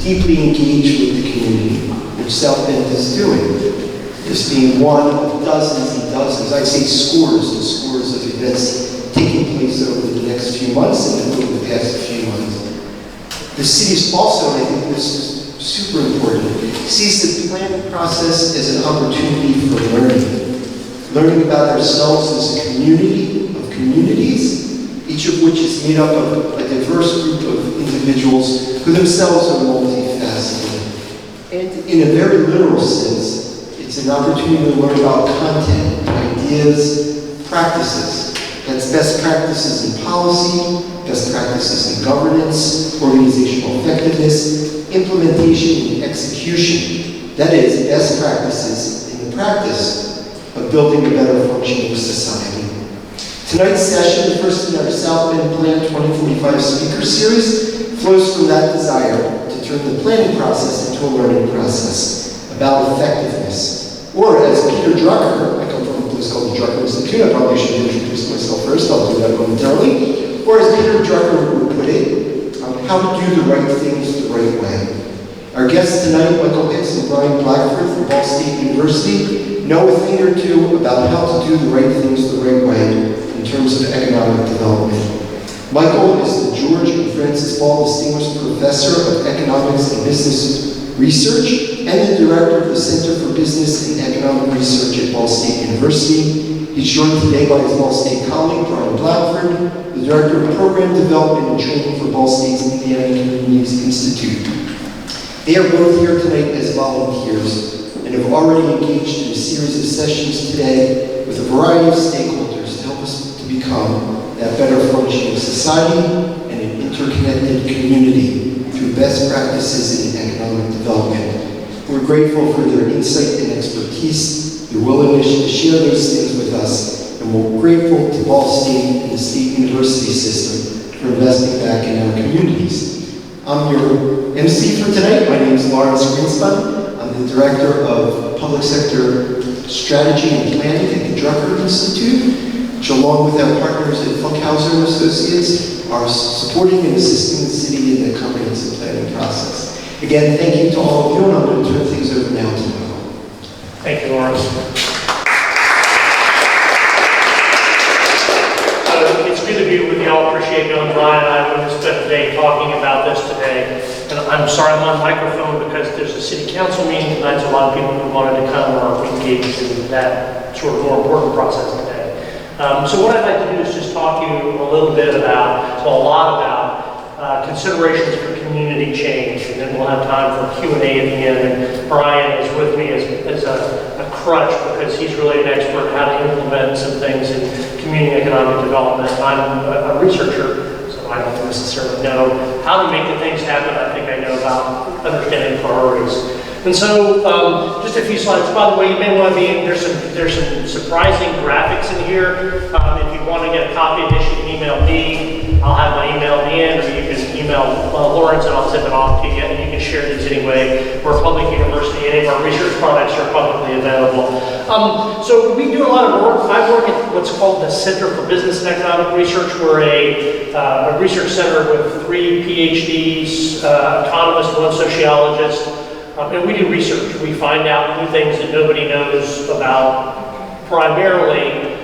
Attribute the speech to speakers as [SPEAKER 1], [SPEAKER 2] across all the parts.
[SPEAKER 1] deeply engaged with the community, which South Bend is doing. This being one of dozens and dozens, I'd say scores and scores of events taking place over the next few months and over the past few months. The city is also, and I think this is super important, sees the planning process as an opportunity for learning about ourselves as a community of communities, each of which is made up of a diverse group of individuals who themselves are multifaceted. And in a very literal sense, it's an opportunity to learn about content, ideas, practices. That's best practices in policy, best practices in governance, organizational effectiveness, implementation and execution. That is, best practices in the practice of building a better functioning society. Tonight's session, the first in our South Bend Plan 2045 speaker series, flows from that desire to turn the planning process into a learning process about effectiveness. Or as Peter Drucker, I come from a place called the Drucker Institute, I probably should introduce myself first, I'll do that momentarily. Or as Peter Drucker would put it, how to do the right things the right way. Our guests tonight, Michael Hicks and Brian Blackford from Ball State University, know a thing or two about how to do the right things the right way in terms of economic development. Michael is the George and Francis Ball Distinguished Professor of Economics and Business Research and the Director of the Center for Business and Economic Research at Ball State University. He's joined today by his Ball State colleague, Brian Blackford, the Director of Program Development and Training for Ball State's Indiana Communities Institute. They are both here tonight as volunteers and have already engaged in a series of sessions today with a variety of stakeholders to help us to become that better functioning society and an interconnected community through best practices in economic development. We're grateful for their insight and expertise, their willingness to share those things with us, and we're grateful to Ball State and the State University system for investing back in our communities. I'm your MC for tonight. My name is Lawrence Greenspun. I'm the Director of Public Sector Strategy and Planning at the Drucker Institute, which along with our partners at Funkhauser and Associates are supporting and assisting the city in the comprehensive planning process. Again, thank you to all of you, and I'm going to turn things over now to Michael.
[SPEAKER 2] Thank you, Lawrence. It's good to be with you all. Appreciate you. Brian and I would have spent the day talking about this today. And I'm sorry I'm on microphone because there's a city council meeting tonight, so a lot of people who wanted to come are engaged in that sort of more important process today. So what I'd like to do is just talk to you a little bit about, well, a lot about considerations for community change, and then we'll have time for Q&A at the end. And Brian is with me as a crutch because he's really an expert in how to implement some things in community economic development. I'm a researcher, so I don't necessarily know how to make the things happen. I think I know about understanding priorities. And so, just a few slides. By the way, you may want to be in, there's some surprising graphics in here. If you want to get a copy of this, you can email me. I'll have my email at the end, or you can email Lawrence and I'll zip it off to you, and you can share these anyway. We're a public university, any of our research products are publicly available. So we do a lot of work. I work at what's called the Center for Business and Economic Research. We're a research center with 3 PhDs, economists, 1 sociologist. And we do research. We find out new things that nobody knows about, primarily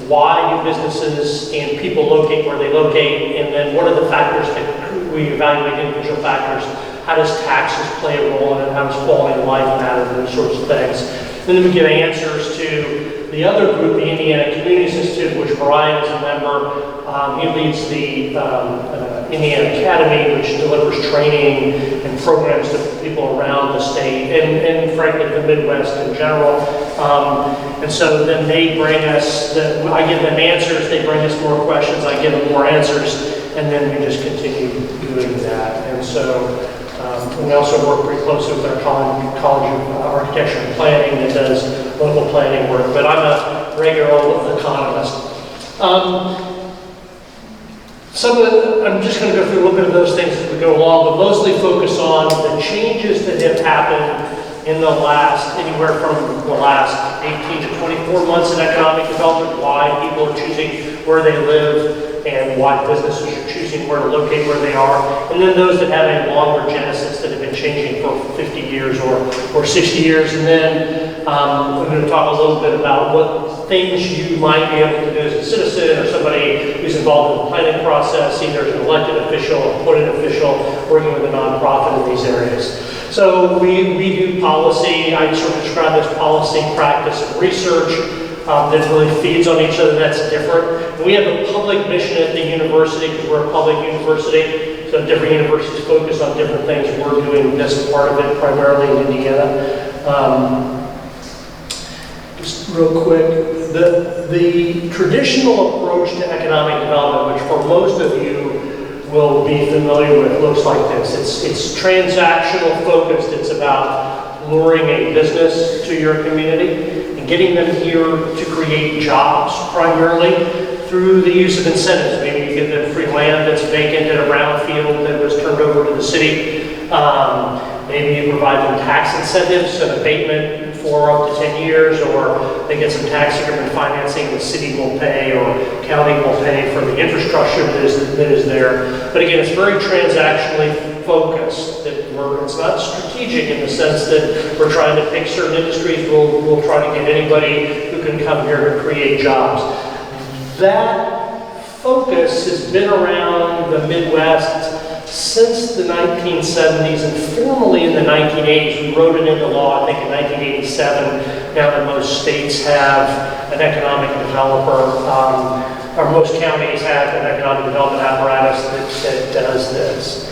[SPEAKER 2] why do businesses and people locate where they locate, and then what are the factors that we evaluate individual factors. How does taxes play a role in it? How does quality of life matter? Those sorts of things. And then we give answers to the other group, the Indiana Communities Institute, which Brian is a member. He leads the Indiana Academy, which delivers training and programs to people around the state and frankly the Midwest in general. And so then they bring us, I give them answers, they bring us more questions, I give them more answers, and then we just continue doing that. And so we also work pretty closely with our College of Architecture and Planning that does local planning work, but I'm a regular old economist. I'm just going to go through a little bit of those things as we go along, but mostly focus on the changes that have happened in the last, anywhere from the last 18 to 24 months in economic development, why people are choosing where they live and why businesses are choosing where to locate where they are, and then those that have a longer genesis that have been changing for 50 years or 60 years. And then I'm going to talk a little bit about what things you might be able to do as a citizen or somebody who's involved in the planning process, either as an elected official, appointed official, working with a nonprofit in these areas. So we do policy. I sort of describe this policy, practice, and research that really feeds on each other. That's different. We have a public mission at the university because we're a public university. So different universities focus on different things. We're doing this part of it primarily in Indiana. Just real quick, the traditional approach to economic development, which for most of you will be familiar with, looks like this. It's transactional focused. It's about luring a business to your community and getting them here to create jobs primarily through the use of incentives. Maybe you give them free land that's vacant in a brownfield that was turned over to the city. Maybe you provide them tax incentives, an abatement for up to 10 years, or they get some tax increment financing the city will pay or county will pay for the infrastructure that is there. But again, it's very transactionally focused. It's not strategic in the sense that we're trying to pick certain industries. We'll try to get anybody who can come here to create jobs. That focus has been around the Midwest since the 1970s and formally in the 1980s. We wrote it into law, I think, in 1987. Now that most states have an economic developer, or most counties have an economic development apparatus that does this.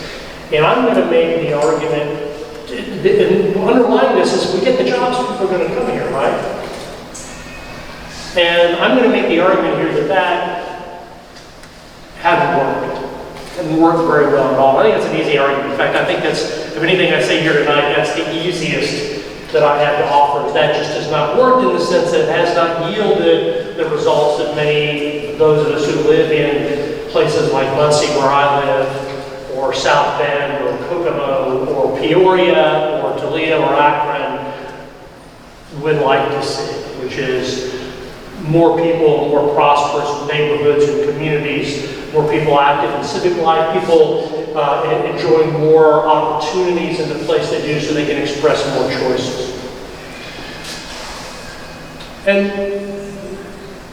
[SPEAKER 2] And I'm going to make the argument, and underlying this is we get the jobs, people are going to come here, right? And I'm going to make the argument here that hasn't worked. Hasn't worked very well at all. I think that's an easy argument. In fact, I think that's, if anything I say here tonight, that's the easiest that I have to offer. That just has not worked in the sense that it has not yielded the results that many, those of us who live in places like Muncie, where I live, or South Bend, or Kokomo, or Peoria, or Toledo, or Akron would like to see, which is more people, more prosperous neighborhoods and communities, more people active in civic life, people enjoying more opportunities in the place they do so they can express more choices. And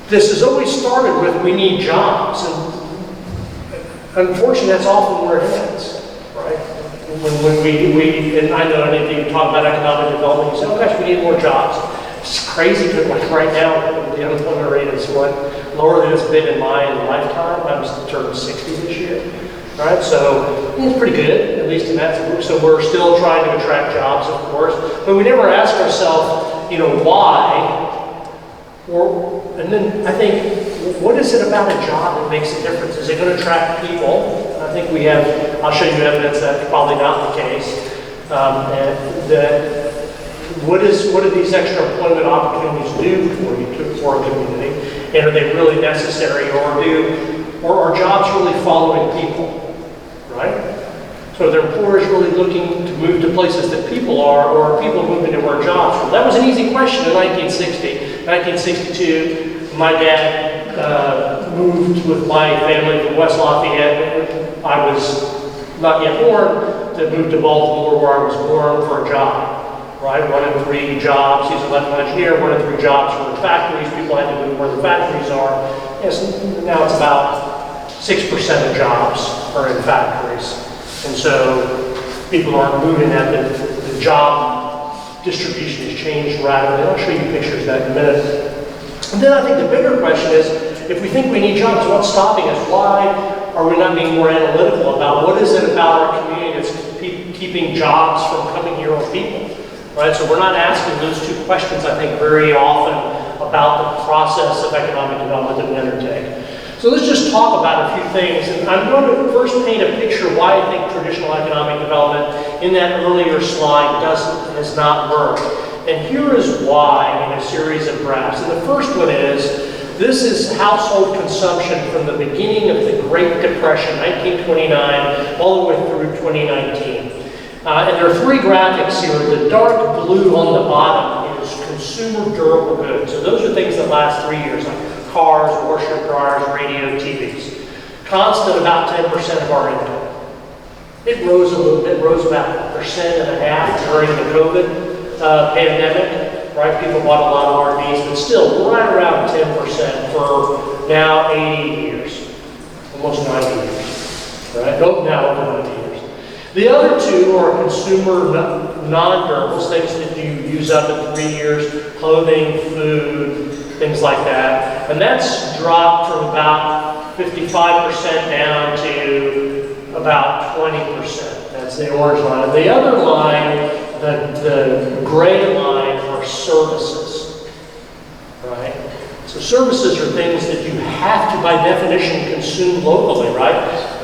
[SPEAKER 2] this has always started with we need jobs. And unfortunately, that's often where it ends, right? When we and I know any of you talk about economic development, you say, oh gosh, we need more jobs. It's crazy because like right now, the unemployment rate is what? Lower than it's been in my lifetime. I'm turning 60 this year. All right, so it's pretty good, at least in that. So we're still trying to attract jobs, of course, but we never ask ourselves, why? And then I think, what is it about a job that makes a difference? Is it going to attract people? I think we have. I'll show you evidence that's probably not the case. What do these extra employment opportunities do for a community? And are they really necessary, or are jobs really following people, right? So are their employers really looking to move to places that people are, or are people moving to where jobs are? That was an easy question in 1960. 1962, my dad moved with my family from West Lafayette. I was not yet born, to move to Baltimore, where I was born, for a job. Right, 1 in 3 jobs. He's an electrical engineer. 1 in 3 jobs were in factories. People had to move where the factories are. Yes, now it's about 6% of jobs are in factories, and so people aren't moving that. The job distribution has changed radically. I'll show you pictures of that in a minute. And then I think the bigger question is, if we think we need jobs, what's stopping us? Why are we not being more analytical about what is it about our community that's keeping jobs from coming here on people? Right, so we're not asking those two questions, I think, very often about the process of economic development that we undertake. So let's just talk about a few things. And I'm going to first paint a picture why I think traditional economic development in that earlier slide has not worked. And here is why in a series of graphs. And the first one is, this is household consumption from the beginning of the Great Depression, 1929, all the way through 2019. And there are 3 graphics here. The dark blue on the bottom is consumer durable goods. So those are things that last 3 years, like cars, washer dryers, radio, TVs. Constant, about 10% of our income. It rose a little bit, rose about 1.5% during the COVID pandemic, right? People bought a lot of RVs, but still right around 10% for now 80 years, almost 90 years, right? Nope, now over 90 years. The other two are consumer non-durables, things that you use up in 3 years, clothing, food, things like that. And that's dropped from about 55% down to about 20%. That's the orange line. And the other line, the gray line, are services, right? So services are things that you have to, by definition, consume locally, right?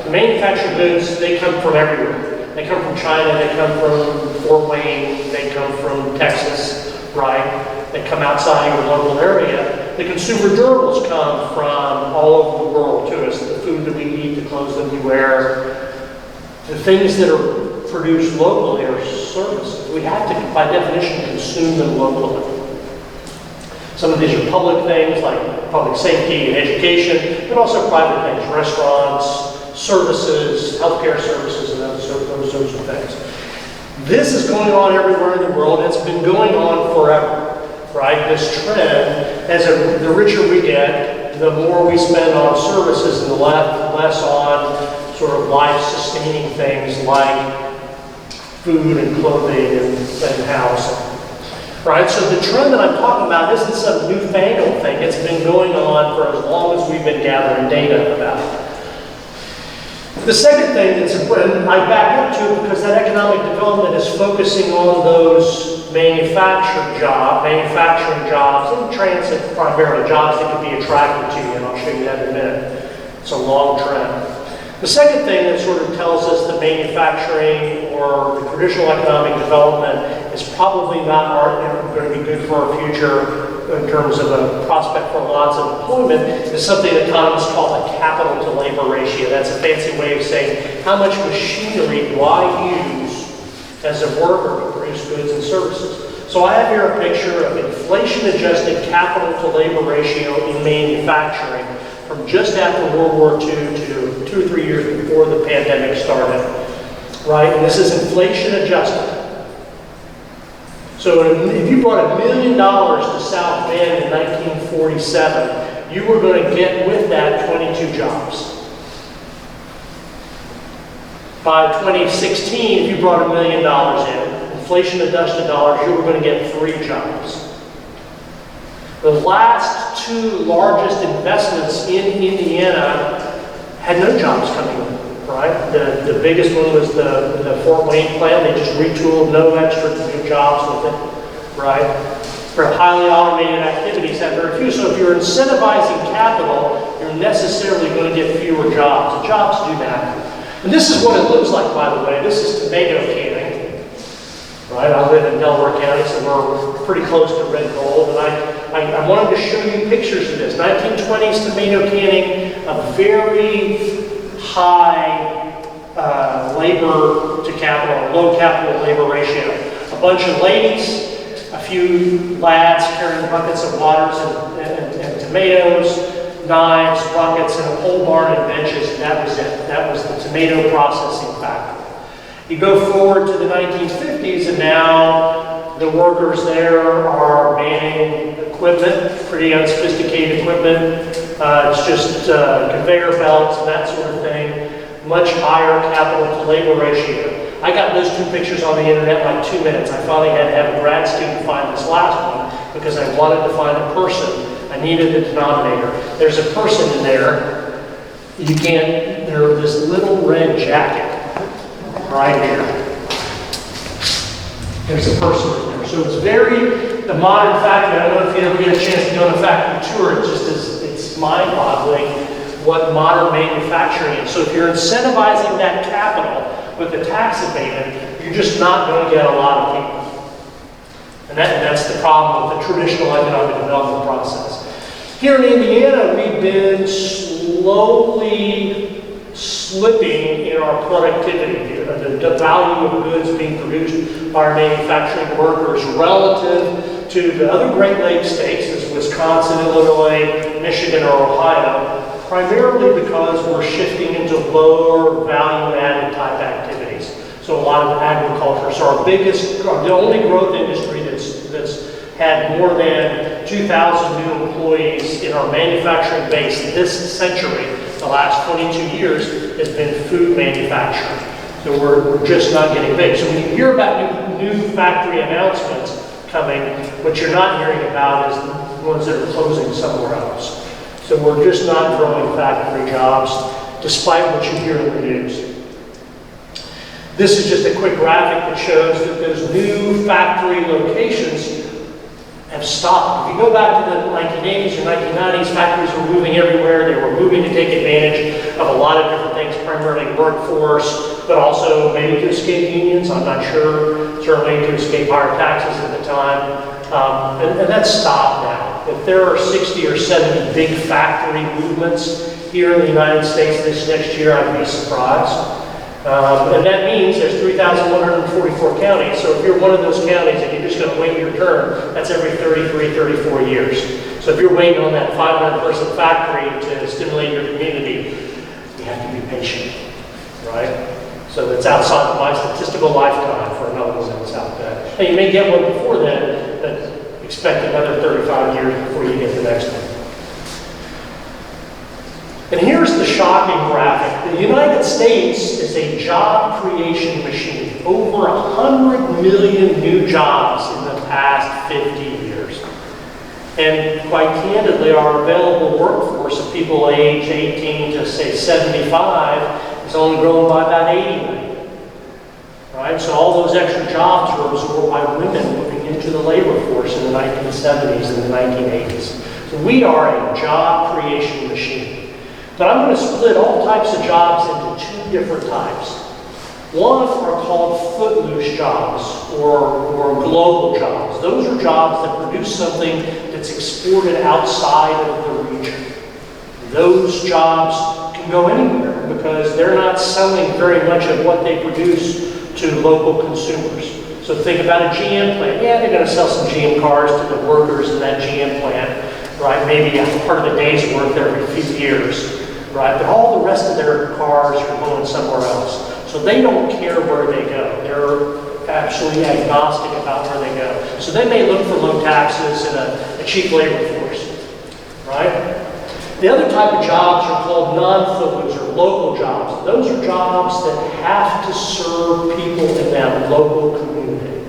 [SPEAKER 2] The manufactured goods, they come from everywhere. They come from China, they come from Fort Wayne, they come from Texas, right? They come outside your local area. The consumer durables come from all over the world to us. The food that we eat, the clothes that we wear. The things that are produced locally are services. We have to, by definition, consume them locally. Some of these are public things like public safety and education, but also private things, restaurants, services, healthcare services, and those sorts of things. This is going on everywhere in the world. It's been going on forever, right? This trend, the richer we get, the more we spend on services and the less on sort of life-sustaining things like food and clothing and housing. Right, so the trend that I'm talking about isn't some newfangled thing. It's been going on for as long as we've been gathering data about it. The second thing that's important, I back up to because that economic development is focusing on those manufacturing jobs and transit primarily, jobs that can be attractive to you, and I'll show you that in a minute. It's a long trend. The second thing that sort of tells us that manufacturing or the traditional economic development is probably not going to be good for our future in terms of a prospect for lots of employment is something economists call the capital to labor ratio. That's a fancy way of saying how much machinery do I use as a worker to produce goods and services. So I have here a picture of inflation-adjusted capital to labor ratio in manufacturing from just after World War II to 2 or 3 years before the pandemic started, right? And this is inflation adjusted. So if you brought $1 million to South Bend in 1947, you were going to get with that 22 jobs. By 2016, if you brought $1 million in, inflation adjusted dollars, you were going to get 3 jobs. The last 2 largest investments in Indiana had no jobs coming in, right? The biggest one was the Fort Wayne plant. They just retooled, no extra new jobs with it, right? For highly automated activities, had very few. So if you're incentivizing capital, you're necessarily going to get fewer jobs. Jobs do matter. And this is what it looks like, by the way. This is tomato canning, right? I live in Delaware County, so we're pretty close to red gold. And I wanted to show you pictures of this. 1920s tomato canning, a very high labor to capital, low capital to labor ratio. A bunch of ladies, a few lads carrying buckets of waters and tomatoes, knives, buckets, and a pole barn and benches, and that was it. That was the tomato processing factory. You go forward to the 1950s, and now the workers there are manning equipment, pretty unsophisticated equipment. It's just conveyor belts and that sort of thing. Much higher capital to labor ratio. I got those 2 pictures on the internet in like 2 minutes. I finally had to have a grad student find this last one because I wanted to find a person. I needed a denominator. There's a person in there. You can't, there's this little red jacket right here. There's a person in there. So it's very, the modern factory, I don't know if you ever get a chance to go on a factory tour, it's mind-boggling what modern manufacturing is. So if you're incentivizing that capital with the tax abatement, you're just not going to get a lot of people. And that's the problem with the traditional economic development process. Here in Indiana, we've been slowly slipping in our productivity, the value of goods being produced by our manufacturing workers relative to the other Great Lakes states, as Wisconsin, Illinois, Michigan, or Ohio, primarily because we're shifting into lower value-added type activity. So a lot of agriculture. So the only growth industry that's had more than 2,000 new employees in our manufacturing base this century, the last 22 years, has been food manufacturing. So we're just not getting big. So when you hear about new factory announcements coming, what you're not hearing about is the ones that are closing somewhere else. So we're just not growing factory jobs, despite what you hear in the news. This is just a quick graphic that shows that those new factory locations have stopped. If you go back to the 1980s or 1990s, factories were moving everywhere. They were moving to take advantage of a lot of different things, primarily workforce, but also maybe to escape unions, I'm not sure, certainly to escape higher taxes at the time. And that's stopped now. If there are 60 or 70 big factory movements here in the United States this next year, I'd be surprised. And that means there's 3,144 counties. So if you're one of those counties and you're just going to wait your turn, that's every 33, 34 years. So if you're waiting on that 500-person factory to stimulate your community, you have to be patient, right? So it's outside of my statistical lifetime for another one that's out there. And you may get one before then, but expect another 35 years before you get the next one. And here's the shocking graphic. The United States is a job creation machine. Over 100 million new jobs in the past 50 years. And quite candidly, our available workforce of people age 18 to say 75 is only grown by about 80 million. Right? So all those extra jobs were absorbed by women moving into the labor force in the 1970s and the 1980s. So we are a job creation machine. But I'm going to split all types of jobs into two different types. One are called footloose jobs or global jobs. Those are jobs that produce something that's exported outside of the region. Those jobs can go anywhere because they're not selling very much of what they produce to local consumers. So think about a GM plant. Yeah, they're going to sell some GM cars to the workers in that GM plant, right? Maybe a part of a day's worth every few years. Right, but all the rest of their cars are going somewhere else. So they don't care where they go. They're absolutely agnostic about where they go. So they may look for low taxes and a cheap labor force, right? The other type of jobs are called non-footloose or local jobs. Those are jobs that have to serve people in that local community,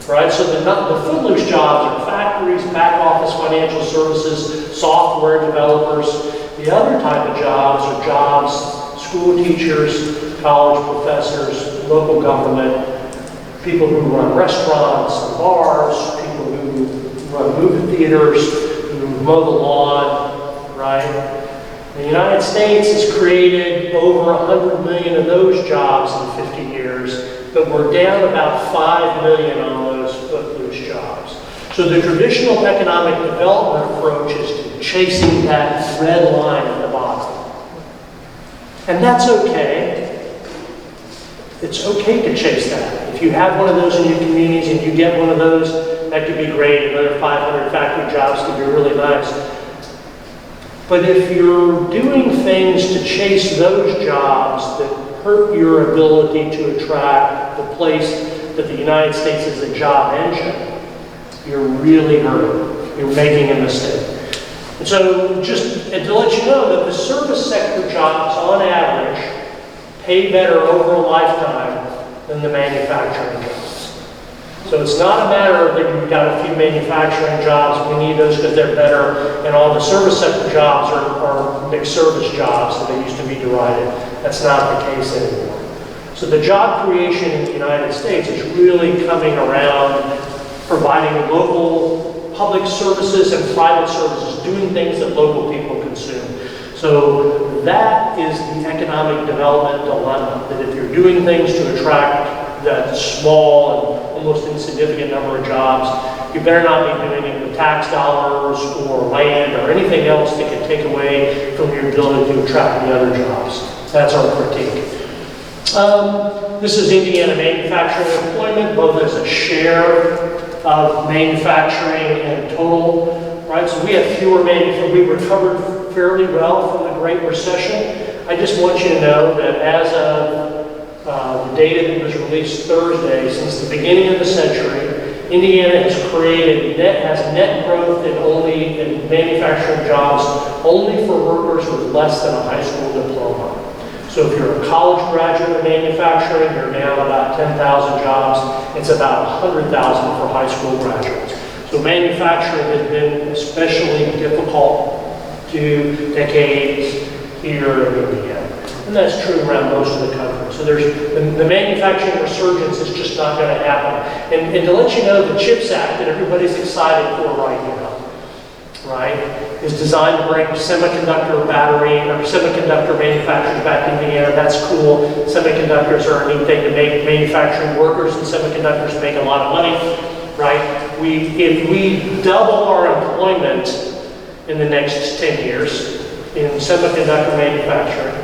[SPEAKER 2] right? So the footloose jobs are factories, back office financial services, software developers. The other type of jobs are jobs, school teachers, college professors, local government, people who run restaurants and bars, people who run movie theaters, who mow the lawn, right? The United States has created over 100 million of those jobs in 50 years, but we're down about 5 million on those footloose jobs. So the traditional economic development approach is to chasing that red line at the bottom. And that's okay. It's okay to chase that. If you have one of those in your communities and you get one of those, that could be great. Another 500 factory jobs could be really nice. But if you're doing things to chase those jobs that hurt your ability to attract the place that the United States is a job engine, you're really hurting. You're making a mistake. And so just to let you know that the service sector jobs, on average, pay better over a lifetime than the manufacturing jobs. So it's not a matter of that you've got a few manufacturing jobs, we need those because they're better, and all the service sector jobs are mixed service jobs that they used to be derided. That's not the case anymore. So the job creation in the United States is really coming around providing local public services and private services, doing things that local people consume. So that is the economic development dilemma, that if you're doing things to attract that small and almost insignificant number of jobs, you better not be doing it with tax dollars or land or anything else that can take away from your ability to attract the other jobs. That's our critique. This is Indiana manufacturing employment, both as a share of manufacturing and total, right? So we have fewer manufacturing. We recovered fairly well from the Great Recession. I just want you to know that as of the data that was released Thursday, since the beginning of the century, Indiana has net growth in manufacturing jobs only for workers with less than a high school diploma. So if you're a college graduate in manufacturing, you're down about 10,000 jobs. It's about 100,000 for high school graduates. So manufacturing has been especially difficult to decades here in Indiana. And that's true around most of the country. So there's the manufacturing resurgence is just not going to happen. And to let you know, the CHIPS Act that everybody's excited for right now, right, is designed to bring semiconductor battery or semiconductor manufacturing back to Indiana. That's cool. Semiconductors are a neat thing to make. Manufacturing workers and semiconductors make a lot of money, right? If we double our employment in the next 10 years in semiconductor manufacturing,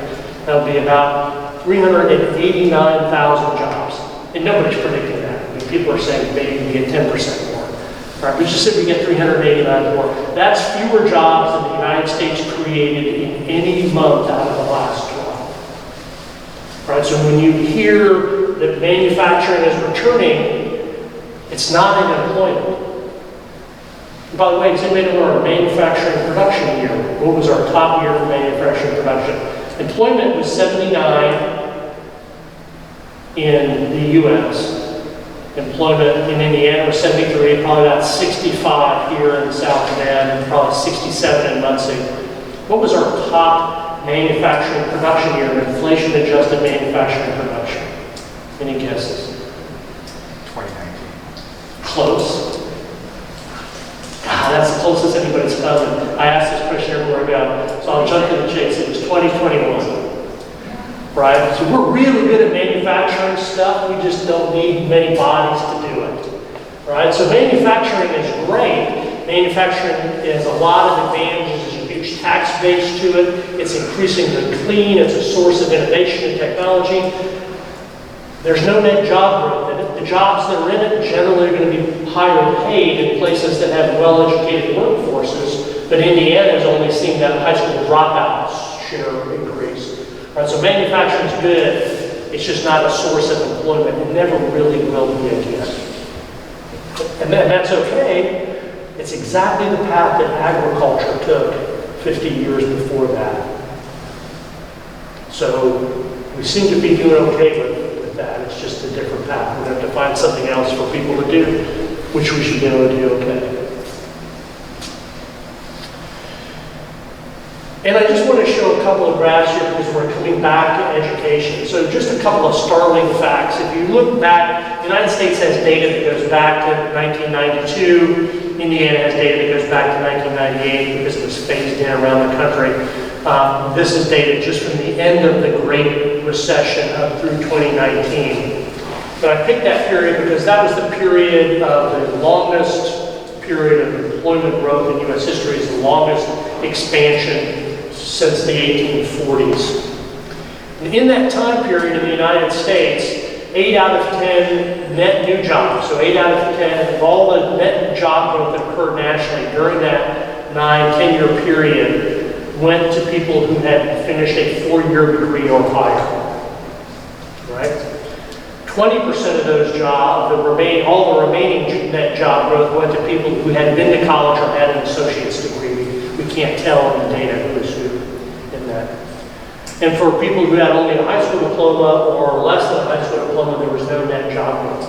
[SPEAKER 2] that'll be about 389,000 jobs. And nobody's predicting that. I mean, people are saying maybe we get 10% more. Right? We just said we get 389 more. That's fewer jobs than the United States created in any month out of the last 12. Right? So when you hear that manufacturing is returning, it's not in employment. And by the way, does anybody know our manufacturing production year? What was our top year for manufacturing production? Employment was 79 in the U.S. Employment in Indiana was 73, probably about 65 here in the South Bend, and probably 67 in Muncie. What was our top manufacturing production year, inflation-adjusted manufacturing production? Any guesses?
[SPEAKER 3] 2019.
[SPEAKER 2] Close. God, that's the closest anybody's coming. I asked this question everywhere I go, so I'll jump to the chase. It was 2021. Right? So we're really good at manufacturing stuff. We just don't need many bodies to do it. Right? So manufacturing is great. Manufacturing has a lot of advantages. There's a huge tax base to it. It's increasingly clean. It's a source of innovation and technology. There's no net job growth in it. The jobs that are in it generally are going to be higher paid in places that have well-educated workforces, but Indiana has only seen that high school dropout share increase. Right, so manufacturing is good, it's just not a source of employment. It never really will be again. And that's okay. It's exactly the path that agriculture took 50 years before that. So we seem to be doing okay with that. It's just a different path. We're going to have to find something else for people to do, which we should be able to do okay. And I just want to show a couple of graphs here because we're coming back to education. So just a couple of startling facts. If you look back, the United States has data that goes back to 1992. Indiana has data that goes back to 1998 because it was phased in around the country. This is data just from the end of the Great Recession up through 2019. But I picked that period because that was the period of the longest period of employment growth in U.S. history. It's the longest expansion since the 1840s. And in that time period in the United States, 8 out of 10 net new jobs, so 8 out of 10 of all the net job growth that occurred nationally during that 9-10-year period went to people who had finished a 4-year degree or higher. Right? 20% of those jobs, all the remaining net job growth went to people who had been to college or had an associate's degree. We can't tell in the data who is who in that. And for people who had only a high school diploma or less than a high school diploma, there was no net job growth.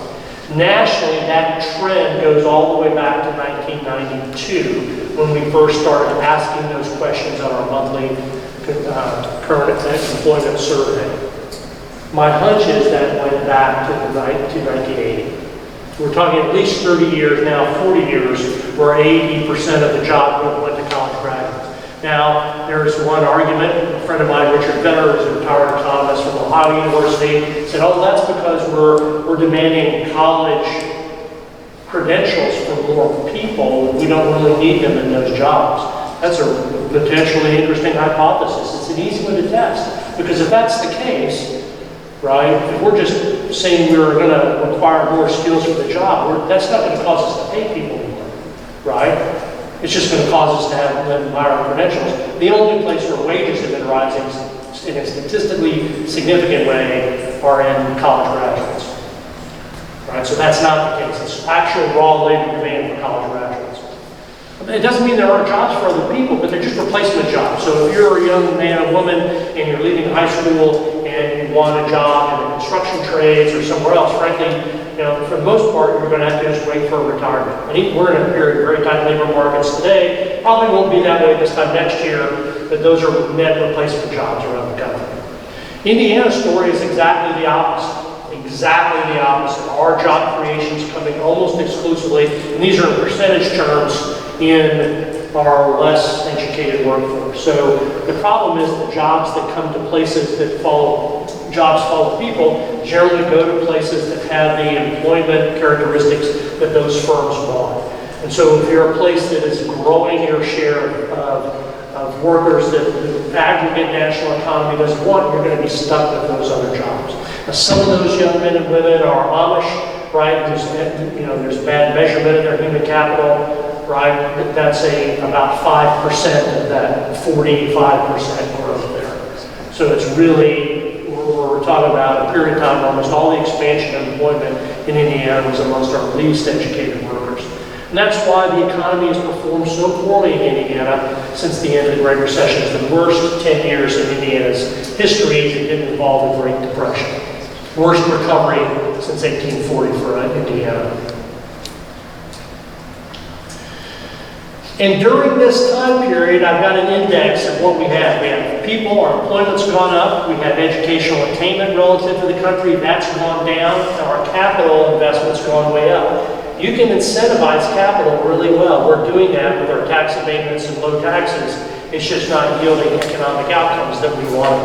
[SPEAKER 2] Nationally, that trend goes all the way back to 1992 when we first started asking those questions on our monthly current employment survey. My hunch is that went back to 1980. We're talking at least 30 years now, 40 years, where 80% of the job growth went to college graduates. Now, there's one argument. A friend of mine, Richard Venner, who's a retired economist from Ohio University, said, oh, that's because we're demanding college credentials for more people. We don't really need them in those jobs. That's a potentially interesting hypothesis. It's an easy one to test, because if that's the case, right, if we're just saying we're going to require more skills for the job, that's not going to cause us to pay people more, right? It's just going to cause us to have them higher credentials. The only place where wages have been rising in a statistically significant way, are in college graduates. Right? So that's not the case. It's actual raw labor demand for college graduates. It doesn't mean there aren't jobs for other people, but they're just replacement jobs. So if you're a young man or woman and you're leaving high school and you want a job in the construction trades or somewhere else, frankly, for the most part, you're going to have to just wait for retirement. And we're in a period of very tight labor markets today. Probably won't be that way this time next year, but those are net replacement jobs around the country. Indiana's story is exactly the opposite. Exactly the opposite. Our job creation is coming almost exclusively, and these are in percentage terms, in our less educated workforce. So the problem is the jobs that come to places that jobs follow people, generally go to places that have the employment characteristics that those firms want. And so if you're a place that is growing your share of workers that the aggregate national economy doesn't want, you're going to be stuck with those other jobs. Now, some of those young men and women are Amish, right? There's bad measurement of their human capital, right? That's about 5% of that 45% growth there. So it's really, we're talking about a period of time where almost all the expansion of employment in Indiana was amongst our least educated workers. And that's why the economy has performed so poorly in Indiana since the end of the Great Recession. It's the worst 10 years in Indiana's history that didn't involve the Great Depression. Worst recovery since 1840 for Indiana. And during this time period, I've got an index of what we have. We have people, our employment's gone up, we have educational attainment relative to the country, that's gone down, and our capital investment's gone way up. You can incentivize capital really well. We're doing that with our tax abatements and low taxes. It's just not yielding economic outcomes that we want,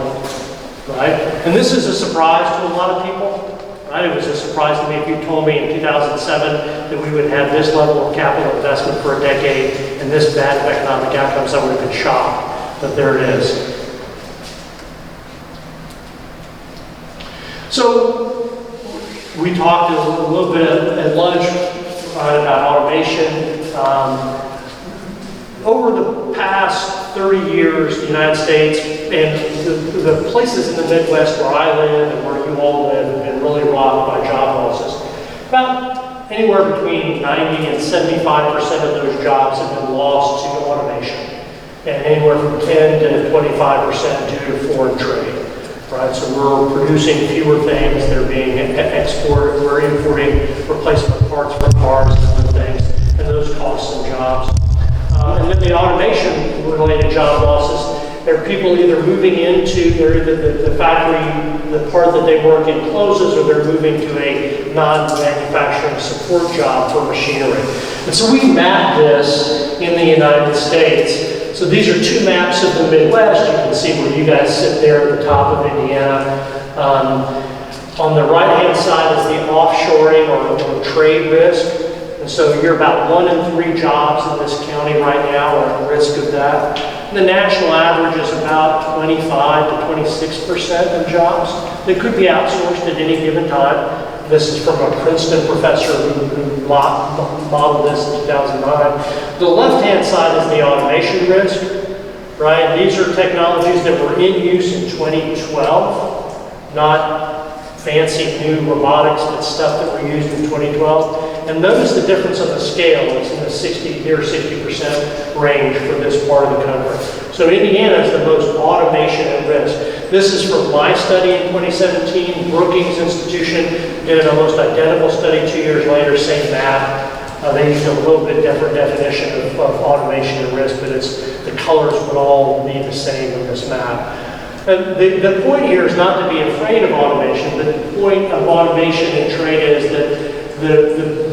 [SPEAKER 2] right? And this is a surprise to a lot of people. Right? It was a surprise to me if you told me in 2007 that we would have this level of capital investment for a decade and this bad of economic outcomes. I would have been shocked, but there it is. So we talked a little bit at lunch about automation. Over the past 30 years, the United States and the places in the Midwest where I live and where you all live have been really rocked by job losses. About anywhere between 90 and 75% of those jobs have been lost to automation, and anywhere from 10 to 25% due to foreign trade. Right, so we're producing fewer things, they're being exported, we're importing replacement parts for cars and other things, and those cost some jobs. And then the automation-related job losses, there are people either moving into the factory, the part that they work in closes, or they're moving to a non-manufacturing support job for machinery. And so we mapped this in the United States. So these are two maps of the Midwest. You can see where you guys sit there at the top of Indiana. On the right-hand side is the offshoring or trade risk. And so you're about 1 in 3 jobs in this county right now are at risk of that. And the national average is about 25 to 26% of jobs that could be outsourced at any given time. This is from a Princeton professor who modeled this in 2009. The left-hand side is the automation risk, right? These are technologies that were in use in 2012, not fancy new robotics, but stuff that were used in 2012. And notice the difference on the scale. It's in the near 60% range for this part of the country. So Indiana is the most automation at risk. This is from my study in 2017. Brookings Institution did an almost identical study 2 years later, same map. They used a little bit different definition of automation at risk, but the colors would all be the same in this map. And the point here is not to be afraid of automation, but the point of automation in trade is that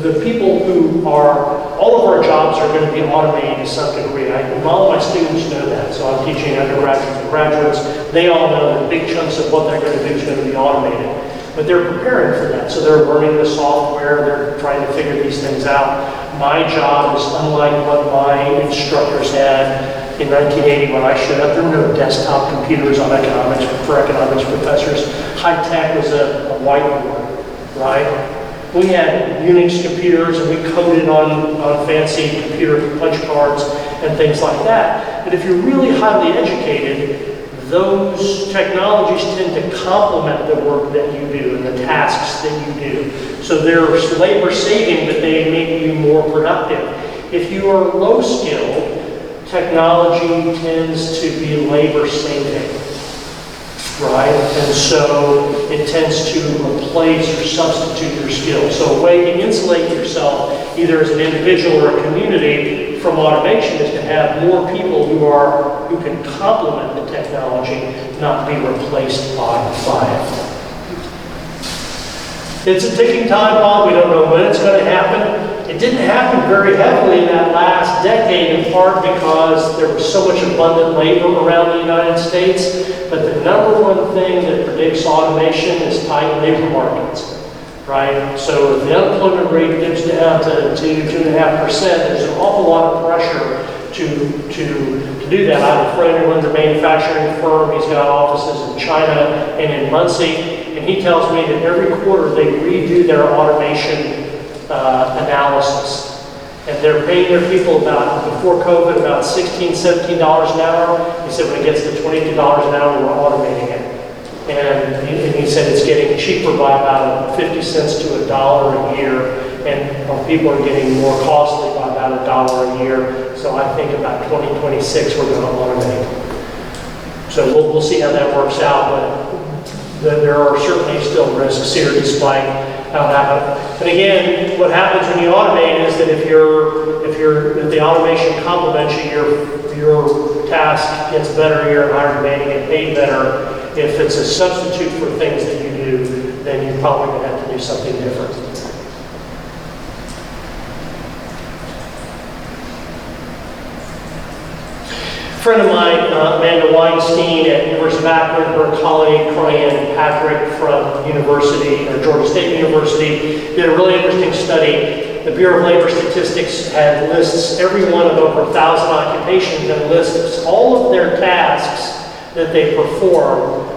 [SPEAKER 2] the people who all of our jobs are going to be automated to some degree. All of my students know that, so I'm teaching undergraduates and graduates. They all know that big chunks of what they're going to do is going to be automated. But they're preparing for that, so they're learning the software, they're trying to figure these things out. My job is unlike what my instructors had in 1980 when I showed up. There were no desktop computers for economics professors. High tech was a whiteboard, right? We had Unix computers and we coded on fancy computer punch cards and things like that. But if you're really highly educated, those technologies tend to complement the work that you do and the tasks that you do. So they're labor saving, but they make you more productive. If you are low skilled, technology tends to be labor saving, right? And so it tends to replace or substitute your skills. So a way to insulate yourself, either as an individual or a community, from automation is to have more people who can complement the technology, not be replaced by it. It's a ticking time bomb. We don't know when it's going to happen. It didn't happen very heavily in that last decade, in part because there was so much abundant labor around the United States. But the number one thing that predicts automation is tight labor markets, right? So if the unemployment rate dips down to 2.5%, there's an awful lot of pressure to do that. I have a friend who runs a manufacturing firm. He's got offices in China and in Muncie, and he tells me that every quarter they redo their automation analysis. And they're paying their people before COVID, about $16, $17 an hour. He said when it gets to $22 an hour, we're automating it. And he said it's getting cheaper by about 50 cents to $1 a year, and people are getting more costly by about $1 a year. So I think about 2026 we're going to automate. So we'll see how that works out, but there are certainly still risks here despite how it happened. And again, what happens when you automate is that if the automation complements you, your task gets better, you're in higher demand, you get paid better. If it's a substitute for things that you do, then you're probably going to have to do something different. A friend of mine, Amanda Weinstein at University of Akron, her colleague, Croyan Patrick from Georgia State University, did a really interesting study. The Bureau of Labor Statistics lists every one of over 1,000 occupations and lists all of their tasks that they perform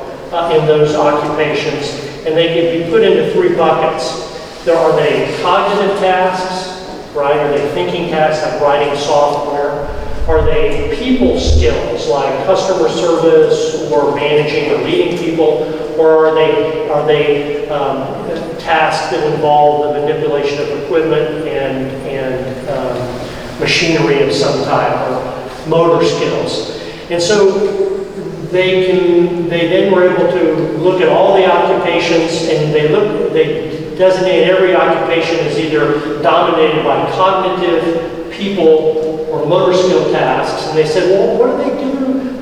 [SPEAKER 2] in those occupations, and they can be put into three buckets. There are they cognitive tasks, right? Are they thinking tasks like writing software? Are they people skills like customer service or managing or leading people? Or are they tasks that involve the manipulation of equipment and machinery of some type, or motor skills? And so they then were able to look at all the occupations, and they designate every occupation as either dominated by cognitive, people, or motor skill tasks. And they said, well, what do they do?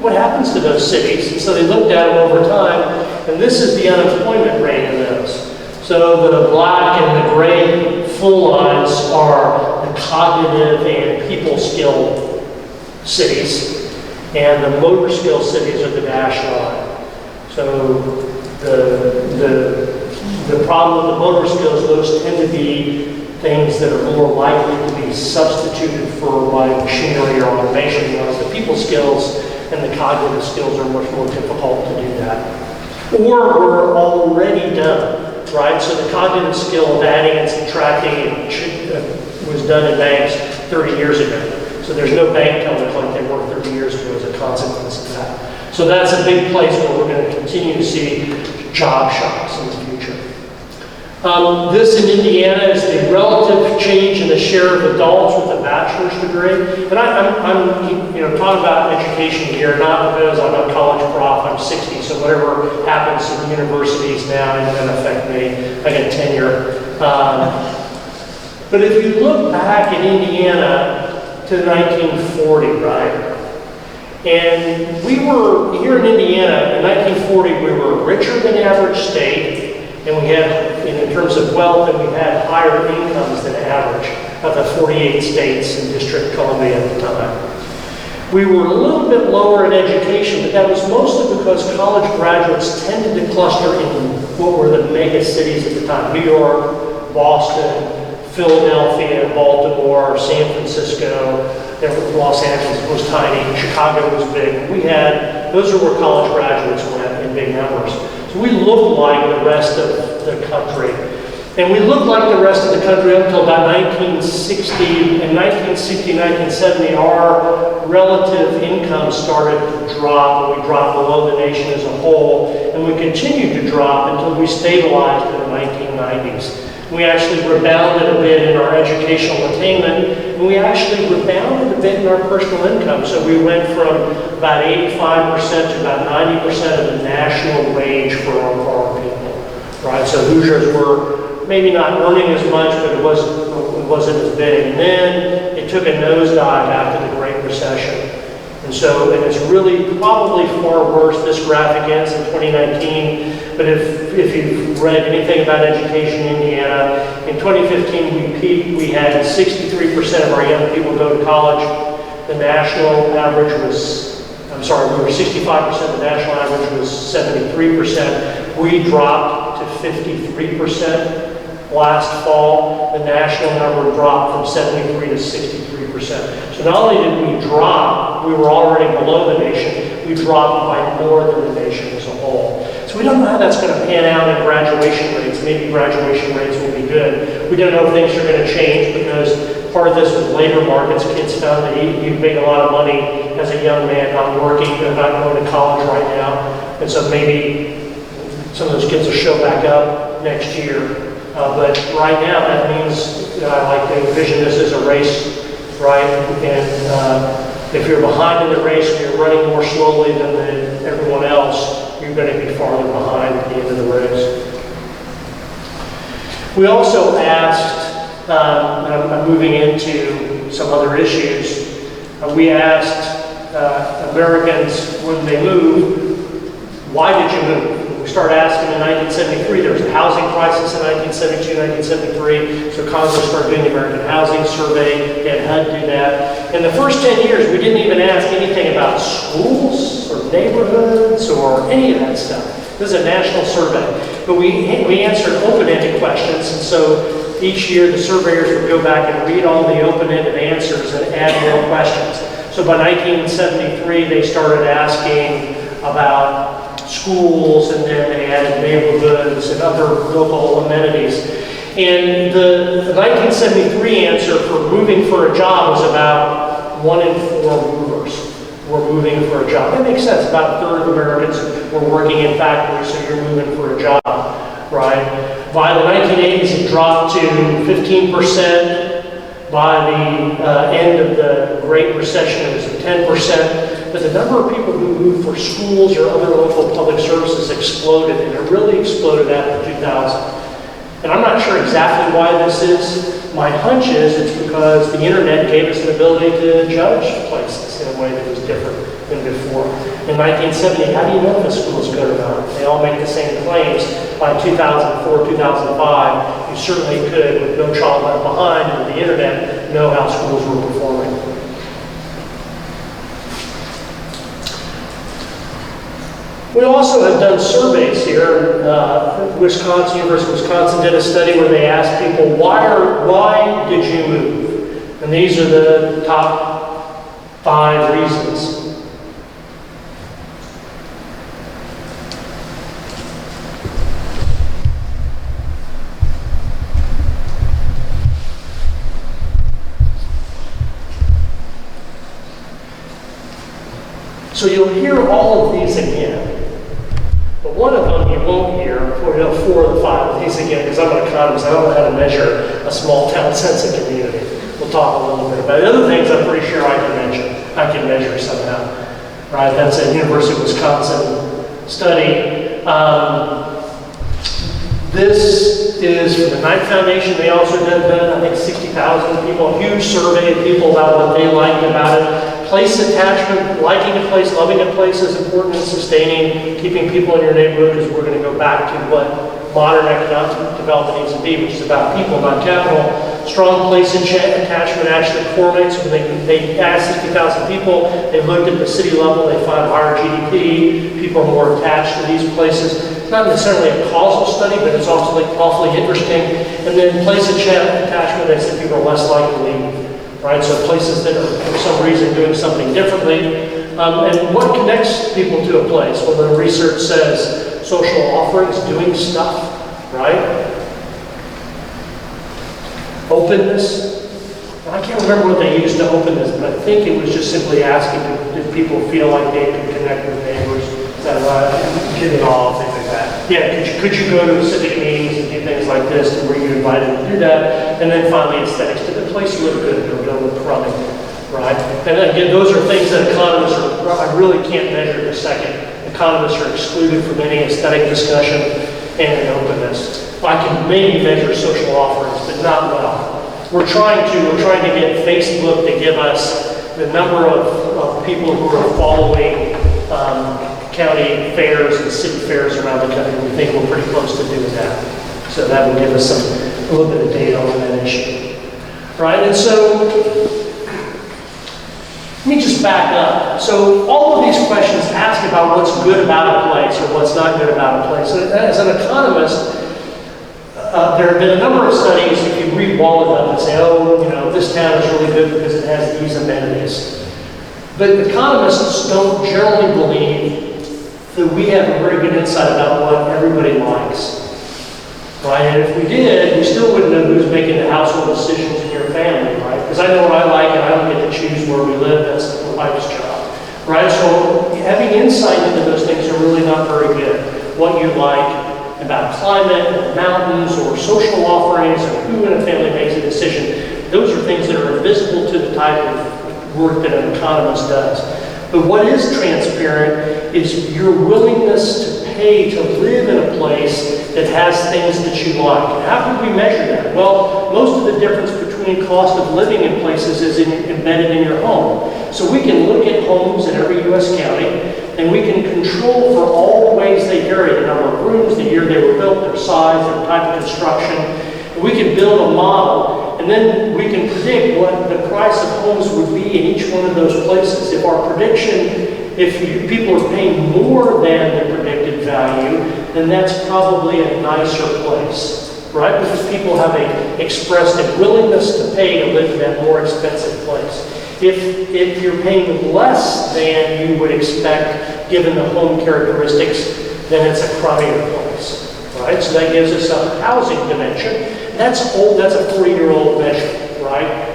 [SPEAKER 2] What happens to those cities? And so they looked at them over time, and this is the unemployment rate in those. So the black and the gray full lines are the cognitive and people skill cities, and the motor skill cities are the dashed line. So the problem with the motor skills, those tend to be things that are more likely to be substituted for by machinery or automation, whereas the people skills and the cognitive skills are much more difficult to do that. Or were already done, right? So the cognitive skill of adding and subtracting was done in banks 30 years ago. So there's no bank tellers like they were 30 years ago as a consequence of that. So that's a big place where we're going to continue to see job shocks in the future. This in Indiana is the relative change in the share of adults with a bachelor's degree. And I'm talking about education here, not because I'm a college prof, I'm 60, so whatever happens in the universities now isn't going to affect me. I got tenure. But if you look back in Indiana to 1940, right? And we were, here in Indiana, in 1940, we were a richer than average state. And we had, in terms of wealth, and we had higher incomes than average of the 48 states and District of Columbia at the time. We were a little bit lower in education, but that was mostly because college graduates tended to cluster in what were the mega cities at the time: New York, Boston, Philadelphia, Baltimore, San Francisco. Los Angeles was tiny, Chicago was big. Those are where college graduates went in big numbers. So we looked like the rest of the country. And we looked like the rest of the country up until about 1960. In 1960, 1970, our relative income started to drop, and we dropped below the nation as a whole, and we continued to drop until we stabilized in the 1990s. We actually rebounded a bit in our educational attainment, and we actually rebounded a bit in our personal income. So we went from about 85% to about 90% of the national wage for our people, right? So Hoosiers were maybe not earning as much, but it wasn't as big. And then it took a nosedive after the Great Recession. And it's really probably far worse. This graphic ends in 2019, but if you've read anything about education in Indiana, in 2015 we peaked. We had 63% of our young people go to college. The national average was, we were 65%, the national average was 73%. We dropped to 53%. Last fall, the national number dropped from 73 to 63%. So not only did we drop, we were already below the nation, we dropped by more than the nation as a whole. So we don't know how that's going to pan out in graduation rates. Maybe graduation rates will be good. We don't know if things are going to change because part of this was labor markets. Kids found that you make a lot of money as a young man, not working, not going to college right now. And so maybe some of those kids will show back up next year. But right now, that means I like to envision this as a race, right? And if you're behind in the race and you're running more slowly than everyone else, you're going to be farther behind at the end of the race. We also asked, I'm moving into some other issues, we asked Americans when they move, why did you move? We started asking in 1973, there was a housing crisis in 1972, 1973, so Congress started doing the American Housing Survey, they had HUD do that. In the first 10 years, we didn't even ask anything about schools or neighborhoods or any of that stuff. This is a national survey, but we answered open-ended questions, and so each year the surveyors would go back and read all the open-ended answers and add more questions. So by 1973, they started asking about schools, and then they added neighborhoods and other local amenities. And the 1973 answer for moving for a job was about 1 in 4 movers were moving for a job. That makes sense. About a third of Americans were working in factories, so you're moving for a job, right? By the 1980s, it dropped to 15%. By the end of the Great Recession, it was 10%. But the number of people who moved for schools or other local public services exploded, and it really exploded after 2000. And I'm not sure exactly why this is. My hunch is it's because the internet gave us an ability to judge places in a way that was different than before. In 1970, how do you know if a school is good or not? They all make the same claims. By 2004, 2005, you certainly could, with No Child Left Behind and the internet, know how schools were performing. We also have done surveys here. Wisconsin, University of Wisconsin did a study where they asked people, why did you move? And these are the top 5 reasons. So you'll hear all of these again. But one of them you won't hear, 4 of the 5 of these again, because I'm an economist. I don't know how to measure a small town sense of community. We'll talk a little bit about it. The other things I'm pretty sure I can measure somehow. Right? That's a University of Wisconsin study. This is from the Knight Foundation. They also did, I think, 60,000 people, a huge survey of people about what they liked about it. Place attachment, liking a place, loving a place is important in sustaining, keeping people in your neighborhood, because we're going to go back to what modern economic development needs to be, which is about people, not capital. Strong place attachment actually correlates. When they asked 60,000 people, they looked at the city level, they found higher GDP, people are more attached to these places. It's not necessarily a causal study, but it's also awfully interesting. And then place attachment, they said people are less likely to leave. Right, so places that are for some reason doing something differently. And what connects people to a place? Well, the research says social offerings, doing stuff, right? openness. I can't remember what they used to open this, but I think it was just simply asking if people feel like they could connect with neighbors, that get it all, things like that. Yeah, could you go to civic meetings and do things like this, and were you invited to do that? And then finally, aesthetics. Did the place look good? Or don't look crummy, right? And again, those are things that economists are, I really can't measure in a second. Economists are excluded from any aesthetic discussion and openness. I can maybe measure social offerings, but not well. We're trying to get Facebook to give us the number of people who are following county fairs and city fairs around the country. We think we're pretty close to doing that. So that will give us a little bit of data on that issue. Right, and so let me just back up. So all of these questions ask about what's good about a place or what's not good about a place. And as an economist, there have been a number of studies, if you read one of them, that say, oh, you know, this town is really good because it has these amenities. But economists don't generally believe that we have a very good insight about what everybody likes. Right? And if we did, we still wouldn't know who's making the household decisions in your family, right? Because I know what I like and I don't get to choose where we live. That's the wife's job. Right? So having insight into those things are really not very good. What you like about climate, or mountains, or social offerings, or who in a family makes a decision, those are things that are invisible to the type of work that an economist does. But what is transparent is your willingness to pay to live in a place that has things that you like. And how can we measure that? Well, most of the difference between cost of living in places is embedded in your home. So we can look at homes in every U.S. county, and we can control for all the ways they vary, the number of rooms, the year they were built, their size, their type of construction. And we can build a model, and then we can predict what the price of homes would be in each one of those places. If our prediction, if people are paying more than the predicted value, then that's probably a nicer place, right? Because people have expressed a willingness to pay to live in that more expensive place. If you're paying less than you would expect, given the home characteristics, then it's a crummier place, right? So that gives us a housing dimension. That's old. That's a 40-year-old measure, right?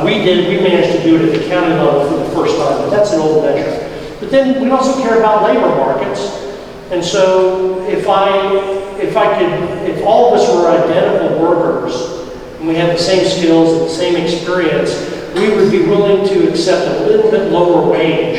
[SPEAKER 2] We managed to do it at the county level for the first time, but that's an old measure. But then we also care about labor markets, and so if all of us were identical workers and we had the same skills and the same experience, we would be willing to accept a little bit lower wage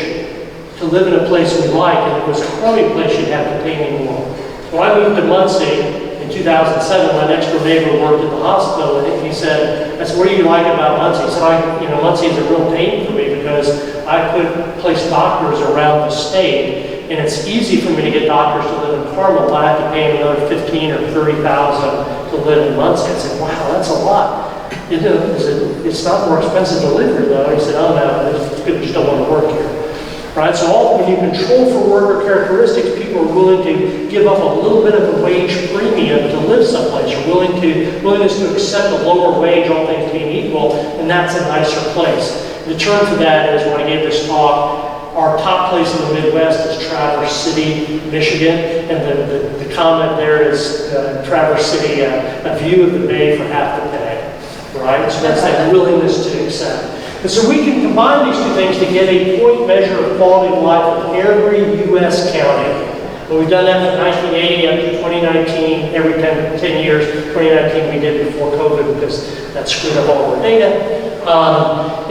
[SPEAKER 2] to live in a place we like, and if it was a crummy place, you'd have to pay me more. When I moved to Muncie in 2007, my next door neighbor worked at the hospital, and he said, I said, what do you like about Muncie? He said, Muncie is a real pain for me because I could place doctors around the state, and it's easy for me to get doctors to live in Carmel, but I have to pay them another $15,000 or $30,000 to live in Muncie. I said, wow, that's a lot. It's not more expensive to live here, though. He said, oh, no, people just don't want to work here. Right? So when you control for worker characteristics, people are willing to give up a little bit of a wage premium to live someplace. You're willingness to accept a lower wage, all things being equal, and that's a nicer place. The term for that is, when I gave this talk, our top place in the Midwest is Traverse City, Michigan, and the comment there is Traverse City, a view of the bay for half the pay. Right? So that's that willingness to accept. And so we can combine these two things to get a point measure of quality of life in every U.S. county. And we've done that from 1980 up to 2019, every 10 years. 2019 we did before COVID because that screwed up all the data.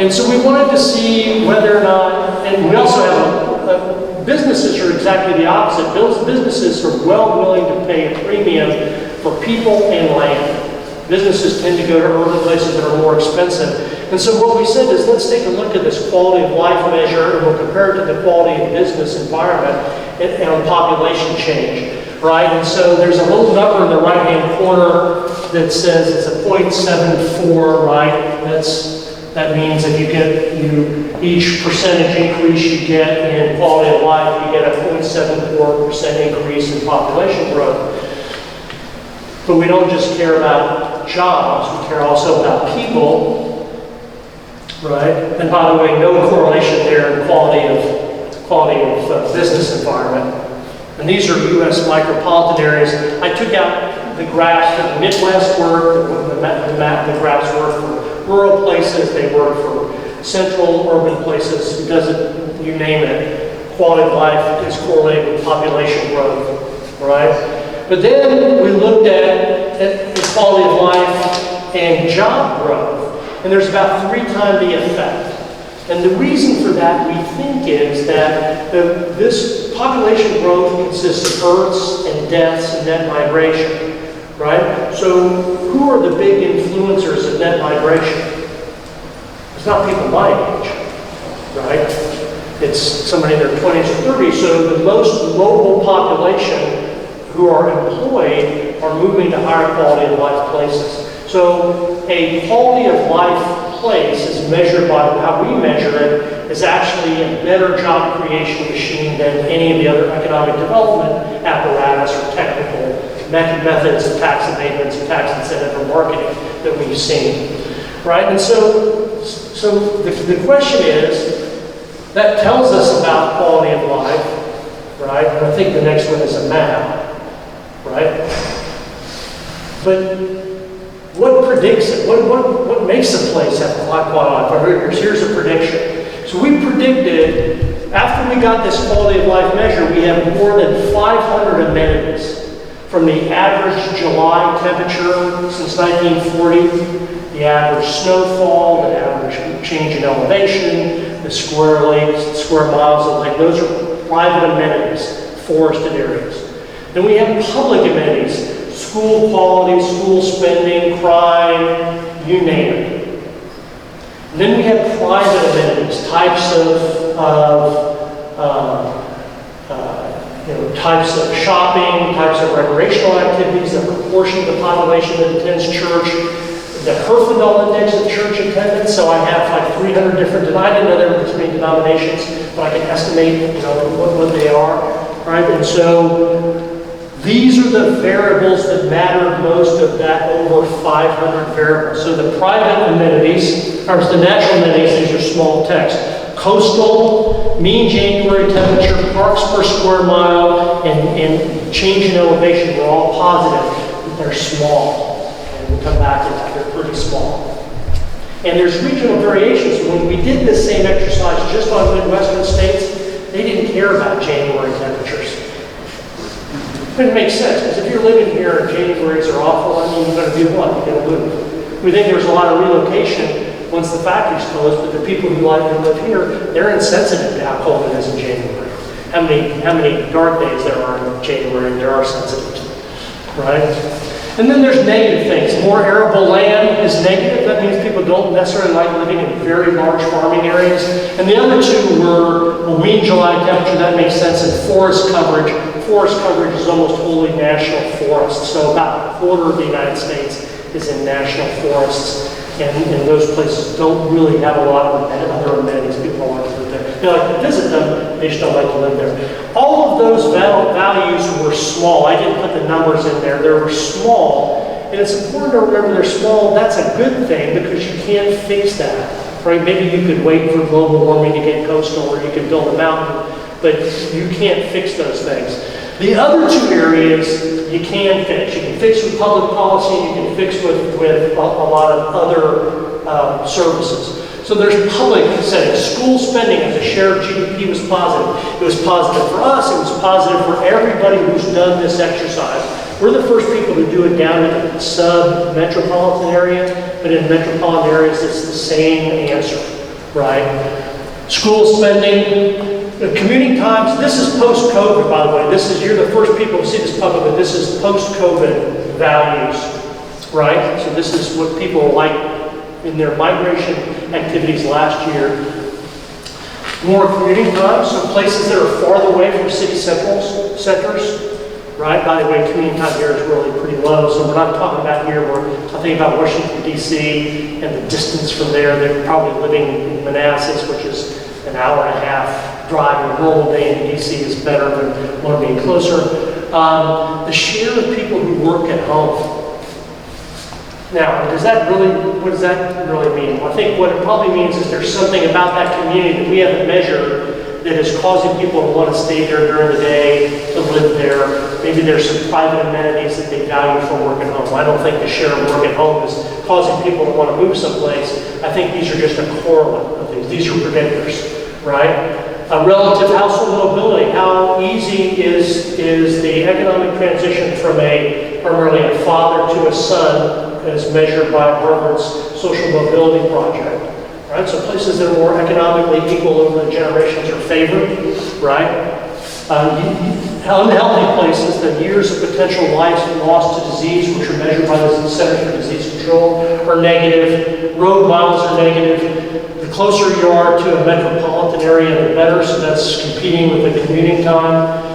[SPEAKER 2] And so we wanted to see whether or not, and we also have businesses are exactly the opposite. Businesses are well willing to pay a premium for people and land. Businesses tend to go to urban places that are more expensive. And so what we said is, let's take a look at this quality of life measure, and we'll compare it to the quality of business environment and on population change, right? And so there's a little number in the right-hand corner that says it's a 0.74, right? That means if you get each percentage increase you get in quality of life, you get a 0.74% increase in population growth. But we don't just care about jobs, we care also about people, right? And by the way, no correlation there in quality of business environment. And these are U.S. micropolitan areas. I took out the graphs for the Midwest work, the graphs work for rural places, they work for central urban places, it doesn't, you name it. Quality of life is correlated with population growth, right? But then we looked at the quality of life and job growth, and there's about 3 times the effect. And the reason for that, we think, is that this population growth consists of births and deaths and net migration, right? So who are the big influencers of net migration? It's not people my age, right? It's somebody in their 20s or 30s. So the most mobile population who are employed are moving to higher quality of life places. So a quality of life place is measured by how we measure it, is actually a better job creation machine than any of the other economic development apparatus or technical methods of tax abatements, or tax incentive, or marketing that we've seen, right? And so the question is, that tells us about quality of life, right? And I think the next one is a map, right? But what predicts it? What makes a place have a high quality of life? Here's a prediction. So we predicted, after we got this quality of life measure, we have more than 500 amenities. From the average July temperature since 1940, the average snowfall, the average change in elevation, the square lakes, the square miles of lake, those are private amenities, forested areas. Then we have public amenities, school quality, school spending, crime, you name it. And then we have private amenities, types types of shopping, types of recreational activities, the proportion of the population that attends church, the Herfindahl Index of church attendance. So I have like 300 different, I didn't know there were this many denominations, but I can estimate, what they are, right? And so these are the variables that matter most of that over 500 variables. So the private amenities, or the natural amenities, these are small text. Coastal, mean January temperature, parks per square mile, and change in elevation were all positive, but they're small. And we'll come back to that, they're pretty small. And there's regional variations. So when we did this same exercise just on Midwestern states, they didn't care about January temperatures. It makes sense, because if you're living here and Januaries are awful, you're going to do what? You're going to move. We think there's a lot of relocation once the factory's closed, but the people who like to live here, they're insensitive to how cold it is in January. How many dark days there are in January, there are sensitive to, right? And then there's negative things. More arable land is negative. That means people don't necessarily like living in very large farming areas. And the other two were a mean July temperature, that makes sense, and forest coverage. Forest coverage is almost wholly national forests. So about a quarter of the United States is in national forests. And those places don't really have a lot of other amenities. People don't like to live there. They like to visit them, they just don't like to live there. All of those values were small. I didn't put the numbers in there. They were small. And it's important to remember they're small. That's a good thing because you can't fix that. Right? Maybe you could wait for global warming to get coastal, or you could build a mountain, but you can't fix those things. The other two areas you can fix. You can fix with public policy, you can fix with a lot of other services. So there's public settings. School spending as a share of GDP was positive. It was positive for us, it was positive for everybody who's done this exercise. We're the first people to do it down in the sub-metropolitan area, but in metropolitan areas it's the same answer, right? School spending, commuting times, this is post-COVID, by the way. You're the first people to see this public, but this is post-COVID values, right? So this is what people are like in their migration activities last year. More commuting times, so places that are farther away from city centers, right? By the way, commuting time here is really pretty low, so we're not talking about here, we're talking about Washington, D.C., and the distance from there. They're probably living in Manassas, which is an hour and a half drive. A normal day in D.C. is better than one being closer. The share of people who work at home. Now, what does that really mean? Well, I think what it probably means is there's something about that community that we haven't measured that is causing people to want to stay there during the day, to live there. Maybe there's some private amenities that they value from work at home. I don't think the share of work at home is causing people to want to move someplace. I think these are just a correlate of these. These are predictors, right? Relative household mobility. How easy is the economic transition from primarily a father to a son as measured by Harvard's social mobility project, right? So places that are more economically equal over the generations are favored, right? Unhealthy places, the years of potential life lost to disease, which are measured by the Centers for Disease Control, are negative. Road miles are negative. The closer you are to a metropolitan area, the better, so that's competing with the commuting time.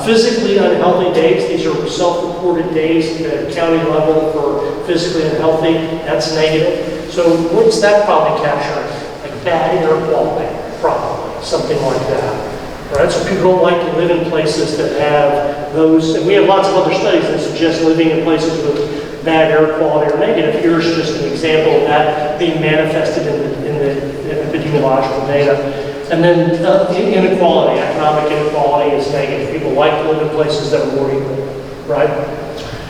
[SPEAKER 2] Physically unhealthy days, these are self-reported days at the county level for physically unhealthy, that's negative. So what's that probably capturing? Like bad air quality, probably, something like that. Right? So people don't like to live in places that have those, and we have lots of other studies that suggest living in places with bad air quality are negative. Here's just an example of that being manifested in the epidemiological data. And then inequality, economic inequality is negative. People like to live in places that are more equal, right?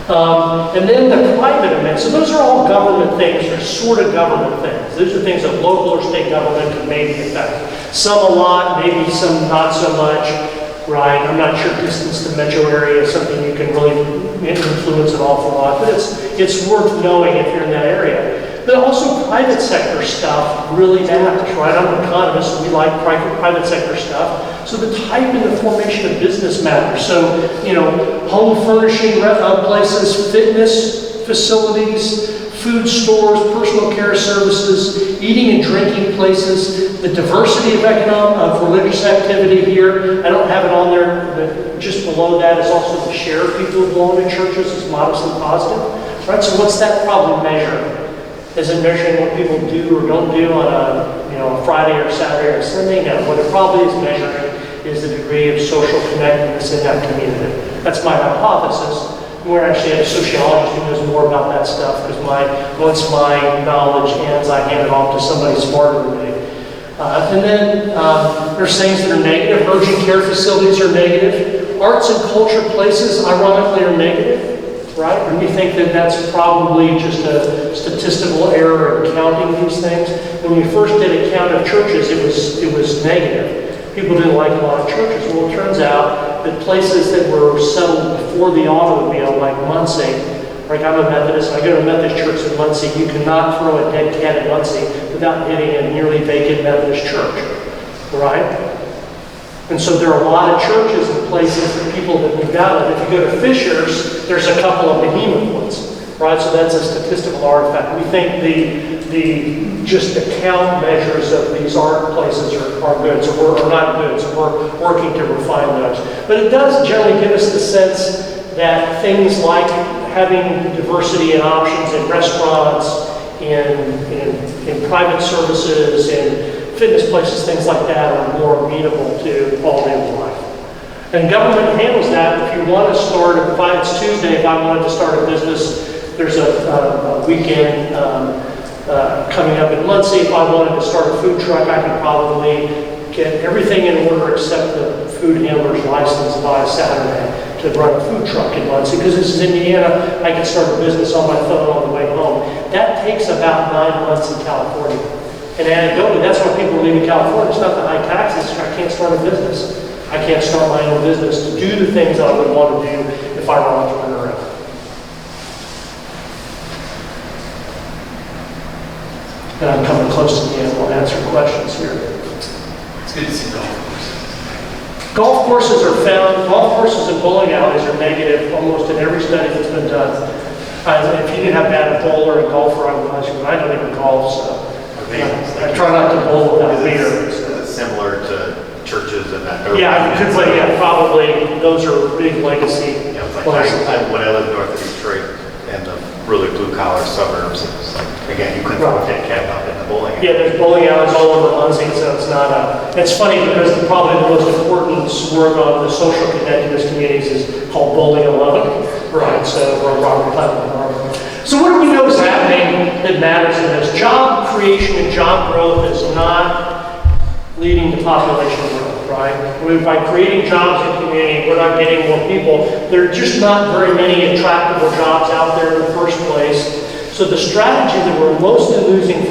[SPEAKER 2] And then the private amenities. So those are all government things, or sort of government things. Those are things that local or state government can maybe affect. Some a lot, maybe some not so much, right? I'm not sure distance to metro area is something you can really influence an awful lot, but it's worth knowing if you're in that area. But also private sector stuff really matters, right? I'm an economist, so we like private sector stuff. So the type and the formation of business matters. So, home furnishing places, fitness facilities, food stores, personal care services, eating and drinking places, the diversity of religious activity here. I don't have it on there, but just below that is also the share of people who belong to churches is modestly positive, right? So what's that probably measuring? Is it measuring what people do or don't do on a Friday or Saturday or Sunday? No. What it probably is measuring is the degree of social connectedness in that community. That's my hypothesis. We're actually a sociologist who knows more about that stuff because once my knowledge ends, I hand it off to somebody smarter than me. And then there's things that are negative. Urgent care facilities are negative. Arts and culture places, ironically, are negative. Right? And we think that that's probably just a statistical error in counting these things. When we first did a count of churches, it was negative. People didn't like a lot of churches. Well, it turns out that places that were settled before the automobile, like Muncie, like I'm a Methodist, I go to a Methodist church in Muncie, you cannot throw a dead cat in Muncie without hitting a nearly vacant Methodist church, right? And so there are a lot of churches and places that people that moved out of. If you go to Fisher's, there's a couple of behemoth ones, right? So that's a statistical artifact. We think just the count measures of these art places are good, so we're not good, so we're working to refine those. But it does generally give us the sense that things like having diversity and options in restaurants, in private services, in fitness places, things like that are more amenable to quality of life. And government handles that. If you want to start, it's Tuesday, if I wanted to start a business, there's a weekend coming up in Muncie. If I wanted to start a food truck, I could probably get everything in order except the food handler's license by Saturday to run a food truck in Muncie. Because this is Indiana, I can start a business on my phone on the way home. That takes about 9 months in California. And anecdotally, that's why people are leaving California. It's not the high taxes. I can't start a business. I can't start my own business to do the things I would want to do if I were an entrepreneur. And I'm coming close to the end. We'll answer questions here.
[SPEAKER 3] It's good to see golf courses.
[SPEAKER 2] Golf courses and bowling alleys are negative almost in every study that's been done. If you didn't have bad bowler and golfer, I would ask you, but I don't even golf, so. I try not to bowl without beer.
[SPEAKER 4] Is it similar to churches and that?
[SPEAKER 2] Yeah, probably. Those are big legacy places.
[SPEAKER 4] When I lived north of Detroit in the really blue-collar suburbs, it's like, again, you couldn't throw a dead cat up in the bowling alley.
[SPEAKER 2] Yeah, there's bowling alleys all over Muncie, so it's not it's funny because probably the most important work on the social connectedness communities is called Bowling 11, right? So we're Robert Clement. So what do we know is happening that matters in this? Job creation and job growth is not leading the population growth, right? By creating jobs in the community, we're not getting more people. There are just not very many attractive jobs out there in the first place. So the strategy that we're mostly using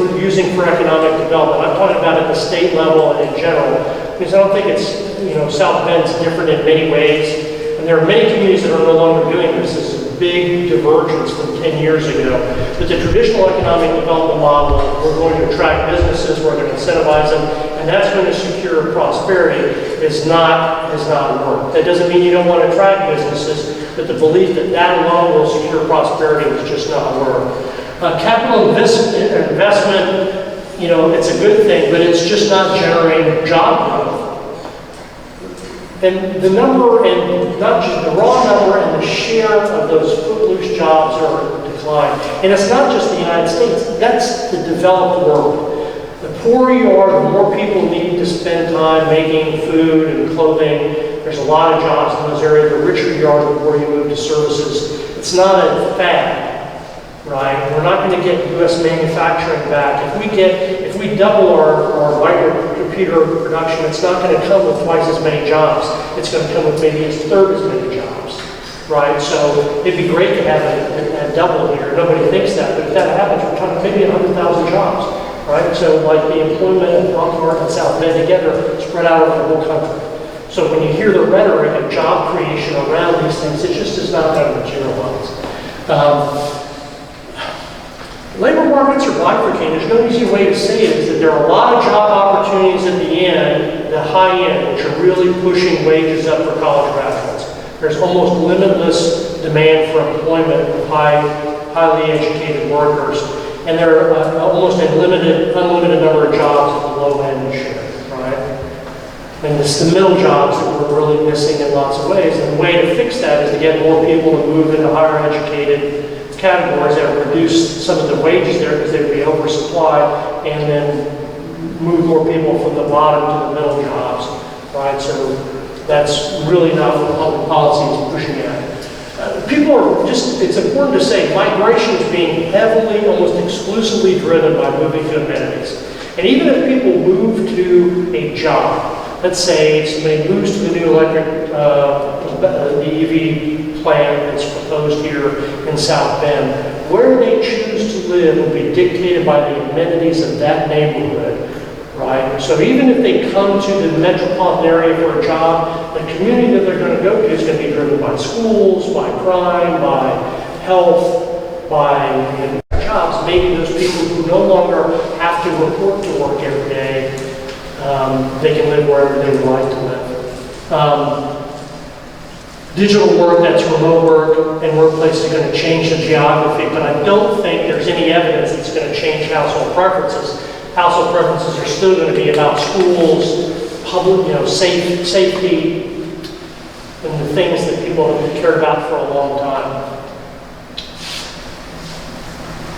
[SPEAKER 2] for economic development, I'm talking about at the state level and in general, because I don't think it's, South Bend's different in many ways. And there are many communities that are no longer doing this. This is a big divergence from 10 years ago. But the traditional economic development model, we're going to attract businesses, we're going to incentivize them, and that's going to secure prosperity, is not worked. That doesn't mean you don't want to attract businesses, but the belief that that alone will secure prosperity is just not work. Capital investment, it's a good thing, but it's just not generating job growth. And the number, and not just the raw number, and the share of those footloose jobs are declining. And it's not just the United States, that's the developed world. The poorer you are, the more people need to spend time making food and clothing. There's a lot of jobs in those areas. The richer you are, the more you move to services. It's not a fad, right? We're not going to get U.S. manufacturing back. If we double our microcomputer production, it's not going to come with twice as many jobs. It's going to come with maybe a third as many jobs, right? So it'd be great to have a double here. Nobody thinks that, but if that happens, we're talking maybe 100,000 jobs, right? So like the employment of Blackford and South Bend together, spread out over the whole country. So when you hear the rhetoric of job creation around these things, it just is not going to materialize. Labor markets are bifurcated. There's no easy way to say it, is that there are a lot of job opportunities at the end, the high end, which are really pushing wages up for college graduates. There's almost limitless demand for employment of highly educated workers, and there are almost unlimited number of jobs at the low end share, right? And it's the middle jobs that we're really missing in lots of ways. And the way to fix that is to get more people to move into higher educated categories that would reduce some of the wages there because they would be oversupplied, and then move more people from the bottom to the middle jobs, right? So that's really not what public policy is pushing at. People are just, it's important to say, migration is being heavily, almost exclusively driven by moving to amenities. And even if people move to a job, let's say somebody moves to the new electric, the EV plant that's proposed here in South Bend, where they choose to live will be dictated by the amenities of that neighborhood, right? So even if they come to the metropolitan area for a job, the community that they're going to go to is going to be driven by schools, by crime, by health, by jobs. Maybe those people who no longer have to report to work every day, they can live wherever they would like to live. Digital work, that's remote work, and workplace is going to change the geography, but I don't think there's any evidence it's going to change household preferences. Household preferences are still going to be about schools, public, safety, and the things that people have cared about for a long time.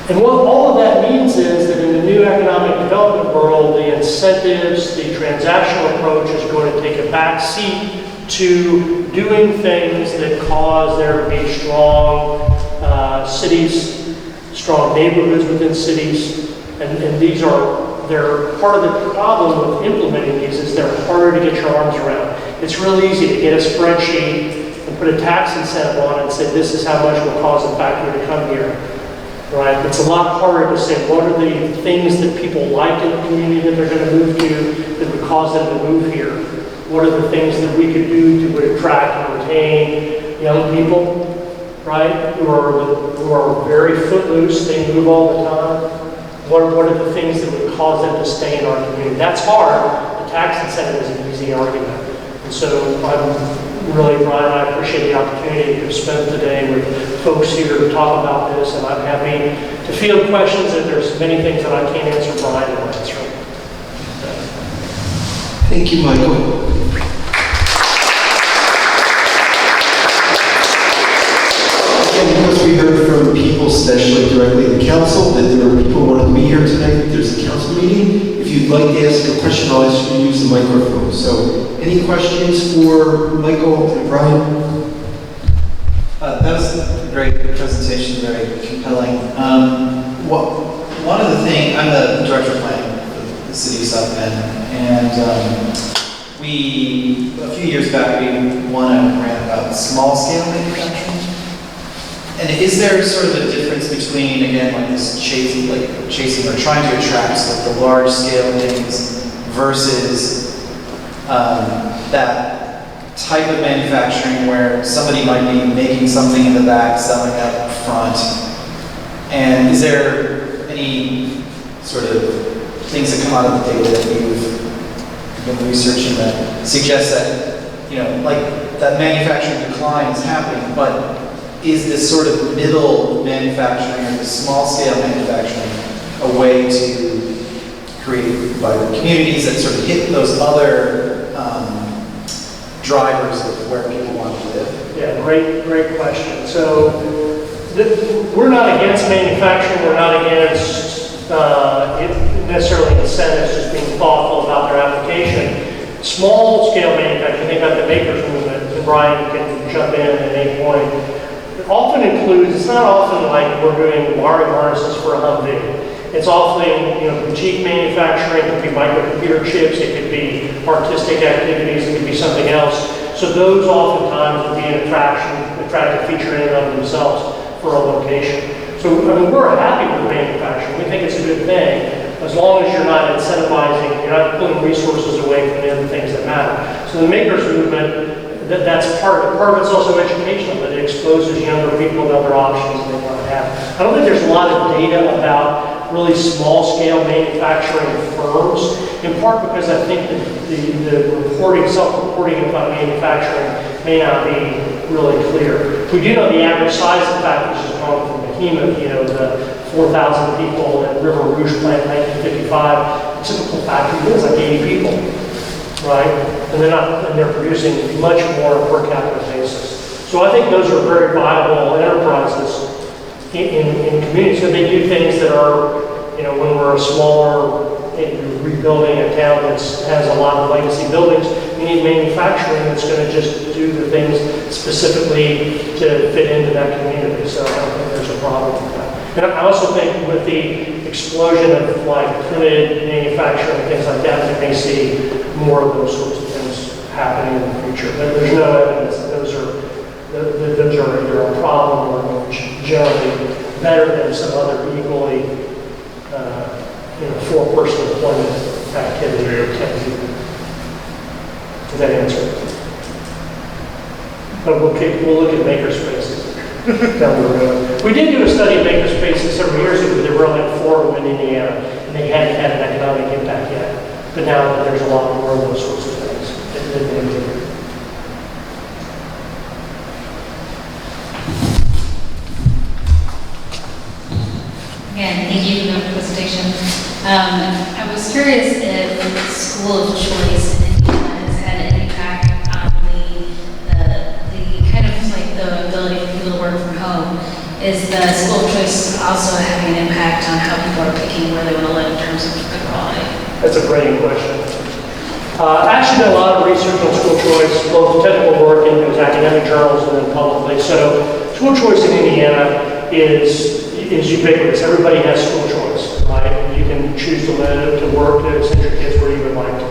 [SPEAKER 2] And what all of that means is that in the new economic development world, the incentives, the transactional approach is going to take a back seat to doing things that cause there to be strong cities, strong neighborhoods within cities, and they're part of the problem with implementing these is they're harder to get your arms around. It's really easy to get a spreadsheet and put a tax incentive on it and say this is how much will cause a factory to come here, right? It's a lot harder to say what are the things that people like in the community that they're going to move to that would cause them to move here. What are the things that we could do to attract and retain young people, right, who are very footloose, they move all the time? What are the things that would cause them to stay in our community? That's hard. The tax incentive is an easy argument. And so I'm really, Brian, I appreciate the opportunity to spend the day with folks here to talk about this, and I'm happy to field questions if there's many things that I can't answer, Brian will answer.
[SPEAKER 1] Thank you, Michael. Because we heard from people, especially directly in the council, that there are people who want to be here tonight. There's a council meeting. If you'd like to ask a question, I'll ask you to use the microphone. So, any questions for Michael and Brian?
[SPEAKER 5] That was a great presentation, very compelling. One of the things, I'm the director of planning for the city of South Bend. And a few years back, we won a grant about small scale manufacturing. And is there sort of a difference between, again, like this chasing or trying to attract like the large scale things versus that type of manufacturing where somebody might be making something in the back, selling that up front? And is there any sort of things that come out of the data that you've been researching that suggest that, you know, like that manufacturing decline is happening, but is this sort of middle manufacturing or the small scale manufacturing a way to create vibrant communities that sort of hit those other drivers of where people want to live?
[SPEAKER 2] Yeah, great question. So we're not against manufacturing. We're not against necessarily incentives, just being thoughtful about their application. Small scale manufacturing, think about the makers movement, and Brian can jump in at any point. It often includes, it's not often like we're doing wiring harnesses for a Humvee. It's often, you know, boutique manufacturing. It could be microcomputer chips, it could be artistic activities, it could be something else. So those oftentimes would be an attractive feature in and of themselves for a location. So I mean, we're happy with manufacturing. We think it's a good thing, as long as you're not incentivizing, you're not pulling resources away from the other things that matter. So the makers movement, that's part of it. Part of it's also educational, that it exposes younger people to other options they want to have. I don't think there's a lot of data about really small-scale manufacturing firms, in part because I think the reporting, self-reporting about manufacturing may not be really clear. We do know the average size of factories has gone from behemoth, you know, the 4,000 people at River Rouge plant in 1955. A typical factory is like 80 people, right? And they're producing much more per capita basis. So I think those are very viable enterprises in communities. So they do things that are, you know, when we're a smaller, rebuilding a town that has a lot of legacy buildings, you need manufacturing that's going to just do the things specifically to fit into that community. So I don't think there's a problem with that. And I also think with the explosion of like printed manufacturing and things like that, we may see more of those sorts of things happening in the future. But there's no evidence that those are either a problem or generally better than some other equally, four-person employment activity or activity. Does that answer it? But we'll look at makerspaces down the road. We did do a study of makerspaces several years ago, but there were only 4 of them in Indiana, and they hadn't had an economic impact yet. But now there's a lot more of those sorts of things that they do.
[SPEAKER 6] Again, thank you for the presentation. I was curious if school of choice in Indiana has had an impact on the kind of like the ability for people to work from home. Is the school of choice also having an impact on how people are picking where they want to live in terms of the quality?
[SPEAKER 2] That's a brilliant question. I actually did a lot of research on school choice, both technical work and those academic journals and then publicly. So school choice in Indiana is ubiquitous. Everybody has school choice, right? You can choose to live, to work, to send your kids where you would like to.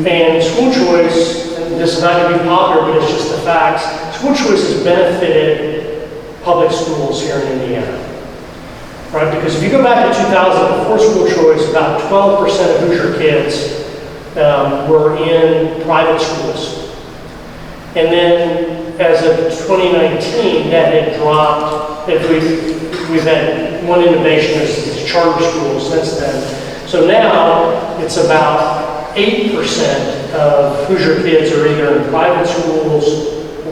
[SPEAKER 2] And school choice, and this is not going to be popular, but it's just the facts, school choice has benefited public schools here in Indiana, right? Because if you go back to 2000, before school choice, about 12% of Hoosier kids were in private schools. And then as of 2019, that had dropped. We've had one innovation is charter schools since then. So now it's about 8% of Hoosier kids are either in private schools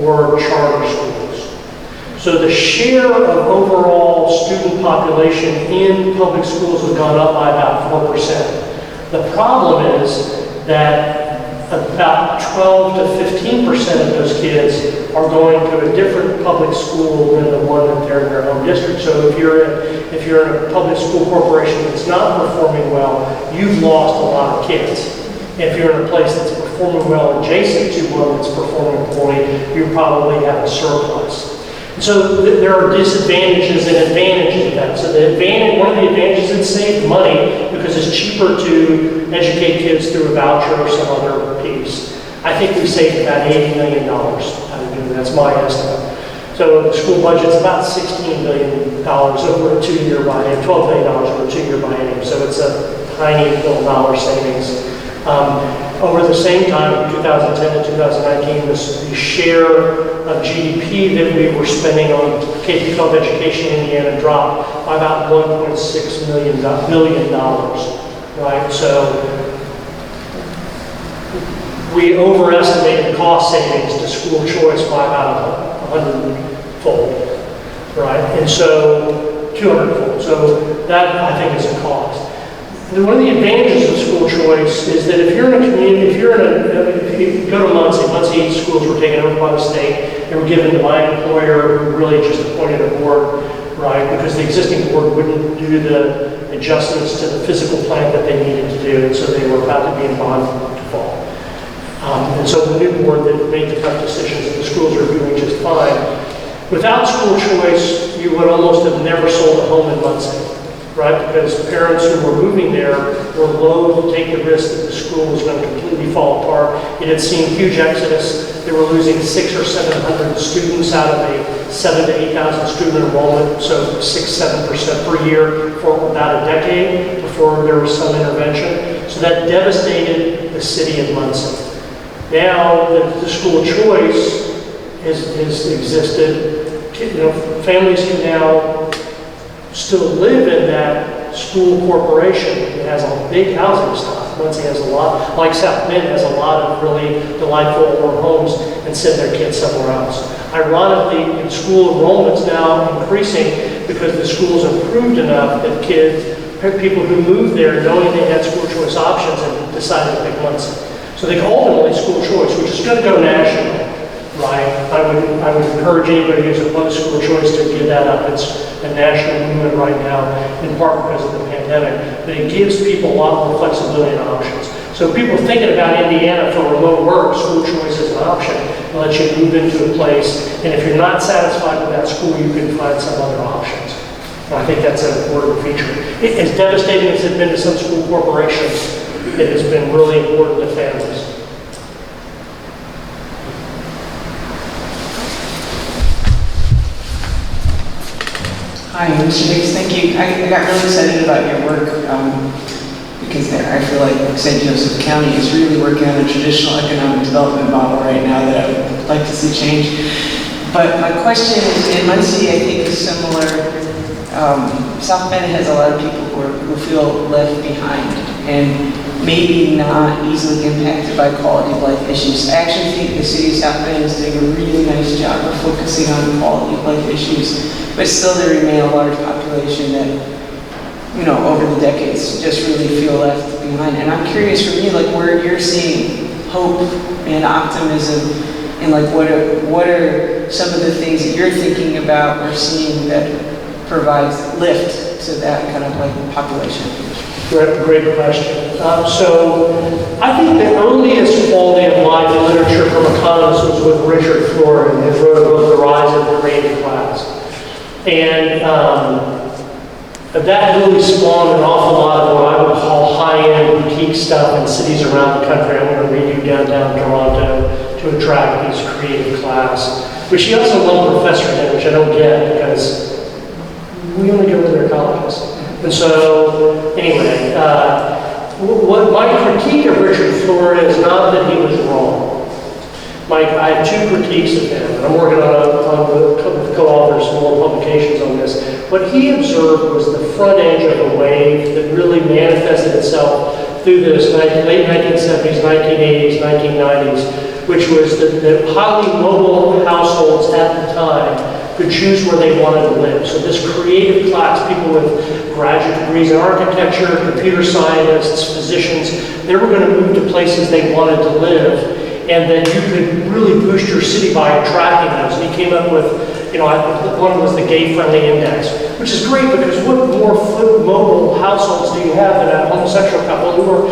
[SPEAKER 2] or charter schools. So the share of overall student population in public schools has gone up by about 4%. The problem is that about 12 to 15% of those kids are going to a different public school than the one that they're in their home district. So if you're in a public school corporation that's not performing well, you've lost a lot of kids. If you're in a place that's performing well adjacent to one that's performing poorly, you probably have a surplus. And so there are disadvantages and advantages of that. So one of the advantages, it's saved money because it's cheaper to educate kids through a voucher or some other piece. I think we saved about $80 million out of doing that. That's my estimate. So the school budget's about $16 billion over a 2-year biennium, $12 billion over a 2-year biennium. So it's a tiny little dollar savings. Over the same time, 2010 to 2019, the share of GDP that we were spending on K-12 education in Indiana dropped by about $1.6 billion, right? So we overestimated cost savings to school choice by about 100-fold, right? And so 200-fold. So that, I think, is a cost. And one of the advantages of school choice is that if you're in a community, if you go to Muncie schools were taken over by the state, they were given to my employer, who really just appointed a board, right? Because the existing board wouldn't do the adjustments to the physical plant that they needed to do, and so they were about to be in bond default. And so the new board that made the tough decisions, and the schools are doing just fine. Without school choice, you would almost have never sold a home in Muncie. Right, because parents who were moving there were loath to take the risk that the school was going to completely fall apart. It had seen huge exodus. They were losing 600 or 700 students out of a 7,000 to 8,000 student enrollment, so 6-7% per year for about a decade before there was some intervention. So that devastated the city of Muncie. Now that the school choice has existed, families can now still live in that school corporation. It has a big housing stock. Muncie has a lot, like South Bend has a lot of really delightful warm homes, and send their kids somewhere else. Ironically, school enrollment's now increasing because the school's improved enough that people who moved there knowing they had school choice options and decided to pick Muncie. So they ultimately school choice, which is going to go national. Right. I would encourage anybody who's opposed school choice to give that up. It's a national movement right now, in part because of the pandemic. But it gives people a lot more flexibility and options. So people are thinking about Indiana for remote work, school choice is an option. It'll let you move into a place, and if you're not satisfied with that school, you can find some other options. And I think that's an important feature. As devastating as it's been to some school corporations, it has been really important to families.
[SPEAKER 7] Hi, Mr. Hicks, thank you. I got really excited about your work because I feel like St. Joseph County is really working on a traditional economic development model right now that I would like to see change. But my question is, in Muncie, I think is similar. South Bend has a lot of people who feel left behind and maybe not easily impacted by quality of life issues. I actually think the city of South Bend is doing a really nice job of focusing on quality of life issues. But still there remain a large population that, over the decades just really feel left behind. And I'm curious from you, like where you're seeing hope and optimism and like what are some of the things that you're thinking about or seeing that provides lift to that kind of like population?
[SPEAKER 2] Great question. So I think the earliest quality of life literature from economists was with Richard Florida, and his wrote a book, The Rise of the Creative Class. And that really spawned an awful lot of what I would call high-end boutique stuff in cities around the country. I'm going to redo downtown Toronto to attract these creative class. But she also loved professors in, which I don't get because we only go to their colleges. And so, anyway, what my critique of Richard Florida is not that he was wrong. I have two critiques of him, and I'm working on the co-authors more publications on this. What he observed was the front edge of a wave that really manifested itself through the late 1970s, 1980s, 1990s, which was that highly mobile households at the time could choose where they wanted to live. So this creative class, people with graduate degrees in architecture, computer scientists, physicians, they were going to move to places they wanted to live. And then you could really boost your city by attracting those. And he came up with, one was the gay-friendly index, which is great because what more mobile households do you have than a homosexual couple who are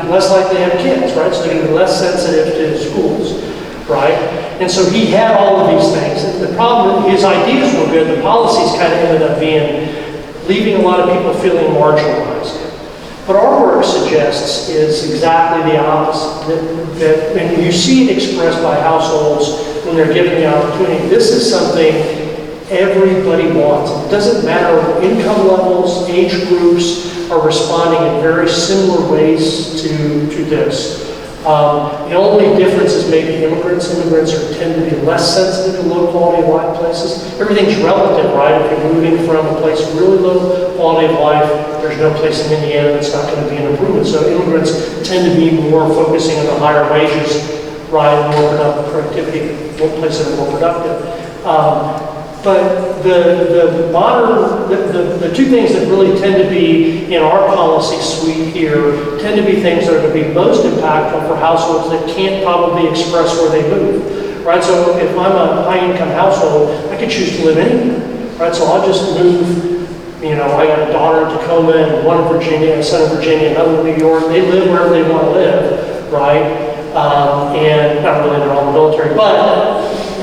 [SPEAKER 2] less likely to have kids, right? So they're going to be less sensitive to schools, right? And so he had all of these things. And the problem, his ideas were good. The policies kind of ended up being leaving a lot of people feeling marginalized. What our work suggests is exactly the opposite, and you see it expressed by households when they're given the opportunity. This is something everybody wants. It doesn't matter what income levels, age groups are responding in very similar ways to this. The only difference is maybe immigrants. Immigrants tend to be less sensitive to low quality of life places. Everything's relative, right? If you're moving from a place with really low quality of life, there's no place in Indiana that's not going to be an improvement. So immigrants tend to be more focusing on the higher wages, right, more productivity, places that are more productive. But the two things that really tend to be in our policy suite here tend to be things that are going to be most impactful for households that can't probably express where they move, right? So if I'm a high-income household, I can choose to live anywhere, right? So I'll just move, I got a daughter in Tacoma and one in Virginia, a son in Virginia, another in New York. They live wherever they want to live, right? And not really, they're all in the military, but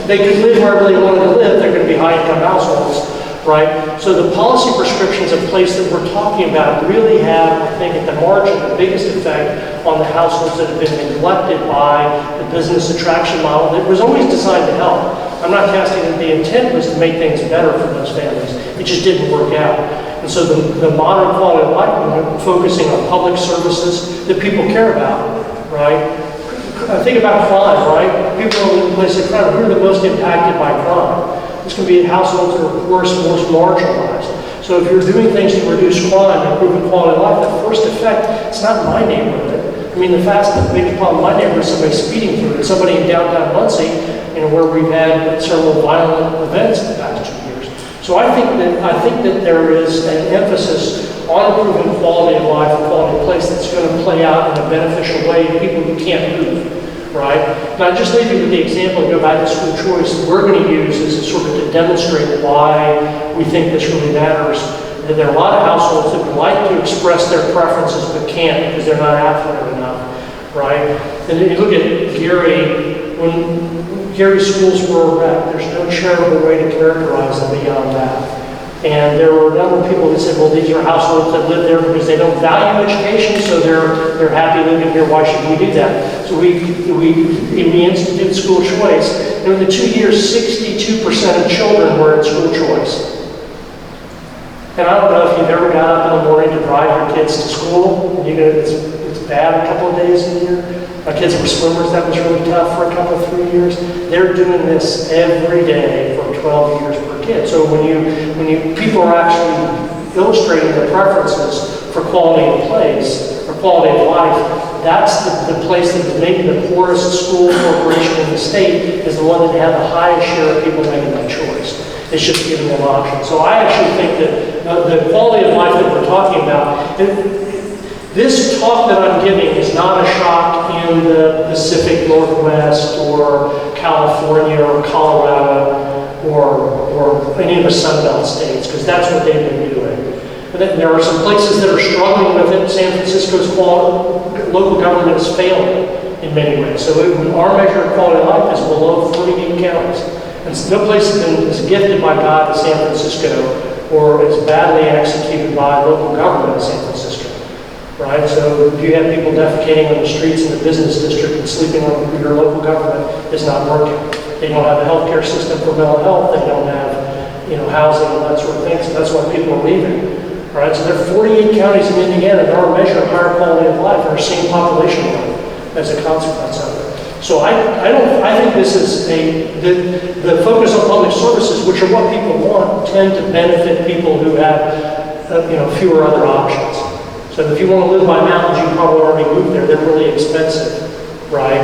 [SPEAKER 2] they could live wherever they wanted to live. They're going to be high-income households, right? So the policy prescriptions in place that we're talking about really have, I think, at the margin, the biggest effect on the households that have been neglected by the business attraction model that was always designed to help. I'm not casting that the intent was to make things better for those families. It just didn't work out. And so the modern quality of life movement, focusing on public services that people care about, right? Think about crime, right? People who live in places of crime, who are the most impacted by crime? This can be in households that are worse, most marginalized. So if you're doing things to reduce crime and improve the quality of life, the first effect, it's not my neighborhood. I mean, the biggest problem in my neighborhood is somebody speeding through it. Somebody in downtown Muncie, where we've had several violent events in the past 2 years. So I think that there is an emphasis on improving quality of life and quality of place that's going to play out in a beneficial way to people who can't move, right? Now, just leave you with the example, go back to school choice, that we're going to use is sort of to demonstrate why we think this really matters. That there are a lot of households that would like to express their preferences but can't because they're not affluent enough, right? And if you look at Gary, when Gary's schools were wrecked, there's no charitable way to characterize them beyond that. And there were a number of people that said, well, these are households that live there because they don't value education, so they're happy living here. Why should we do that? So we instituted school choice. And in the 2 years, 62% of children were in school choice. And I don't know if you've ever got up in the morning to drive your kids to school. It's bad a couple of days in the year. My kids were swimmers. That was really tough for a couple of 3 years. They're doing this every day for 12 years per kid. So when people are actually illustrating their preferences for quality of place, or quality of life, that's the place that maybe the poorest school corporation in the state is the one that had the highest share of people making that choice. It's just giving them options. So I actually think that the quality of life that we're talking about, this talk that I'm giving is not a shock in the Pacific Northwest or California or Colorado or any of the Sun Belt states, because that's what they've been doing. But then there are some places that are struggling with it. San Francisco's local government is failing in many ways. So our measure of quality of life is below 48 counties. And no place has been as gifted by God as San Francisco or as badly executed by local government as San Francisco. Right? So if you have people defecating on the streets in the business district and sleeping on your local government, it's not working. They don't have a healthcare system for mental health. They don't have, housing and that sort of thing. So that's why people are leaving. All right? So there are 48 counties in Indiana that are measuring higher quality of life and are seeing population growth as a consequence of it. So I think this is the focus on public services, which are what people want, tend to benefit people who have, fewer other options. So if you want to live by mountains, you probably already moved there. They're really expensive, right?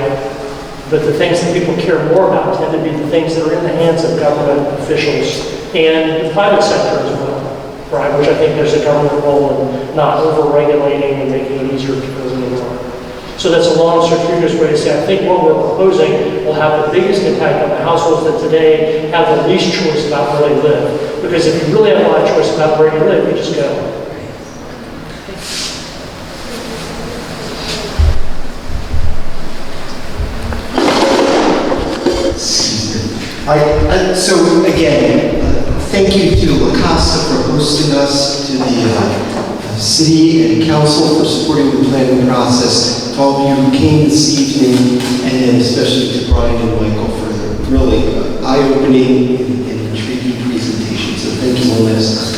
[SPEAKER 2] But the things that people care more about tend to be the things that are in the hands of government officials and the private sector as well, right? Which I think there's a government role in not over-regulating and making it easier to live anymore. So that's a long, circuitous way to say, I think what we're proposing will have the biggest impact on the households that today have the least choice about where they live. Because if you really have a lot of choice about where you live, you just go.
[SPEAKER 1] So again, thank you to Casa for hosting us, to to the city and council for supporting the planning process, to all of you who came this evening, and then especially to Brian and Michael for the really eye-opening and intriguing presentation. So thank you one last time.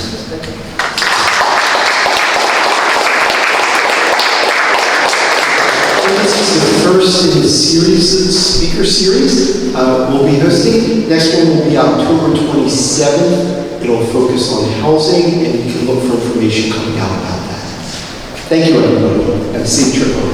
[SPEAKER 1] This is the first in the series, of the speaker series we'll be hosting. Next one will be October 27th. It'll focus on housing, and you can look for information coming out about that. Thank you, everybody. Have a safe trip home.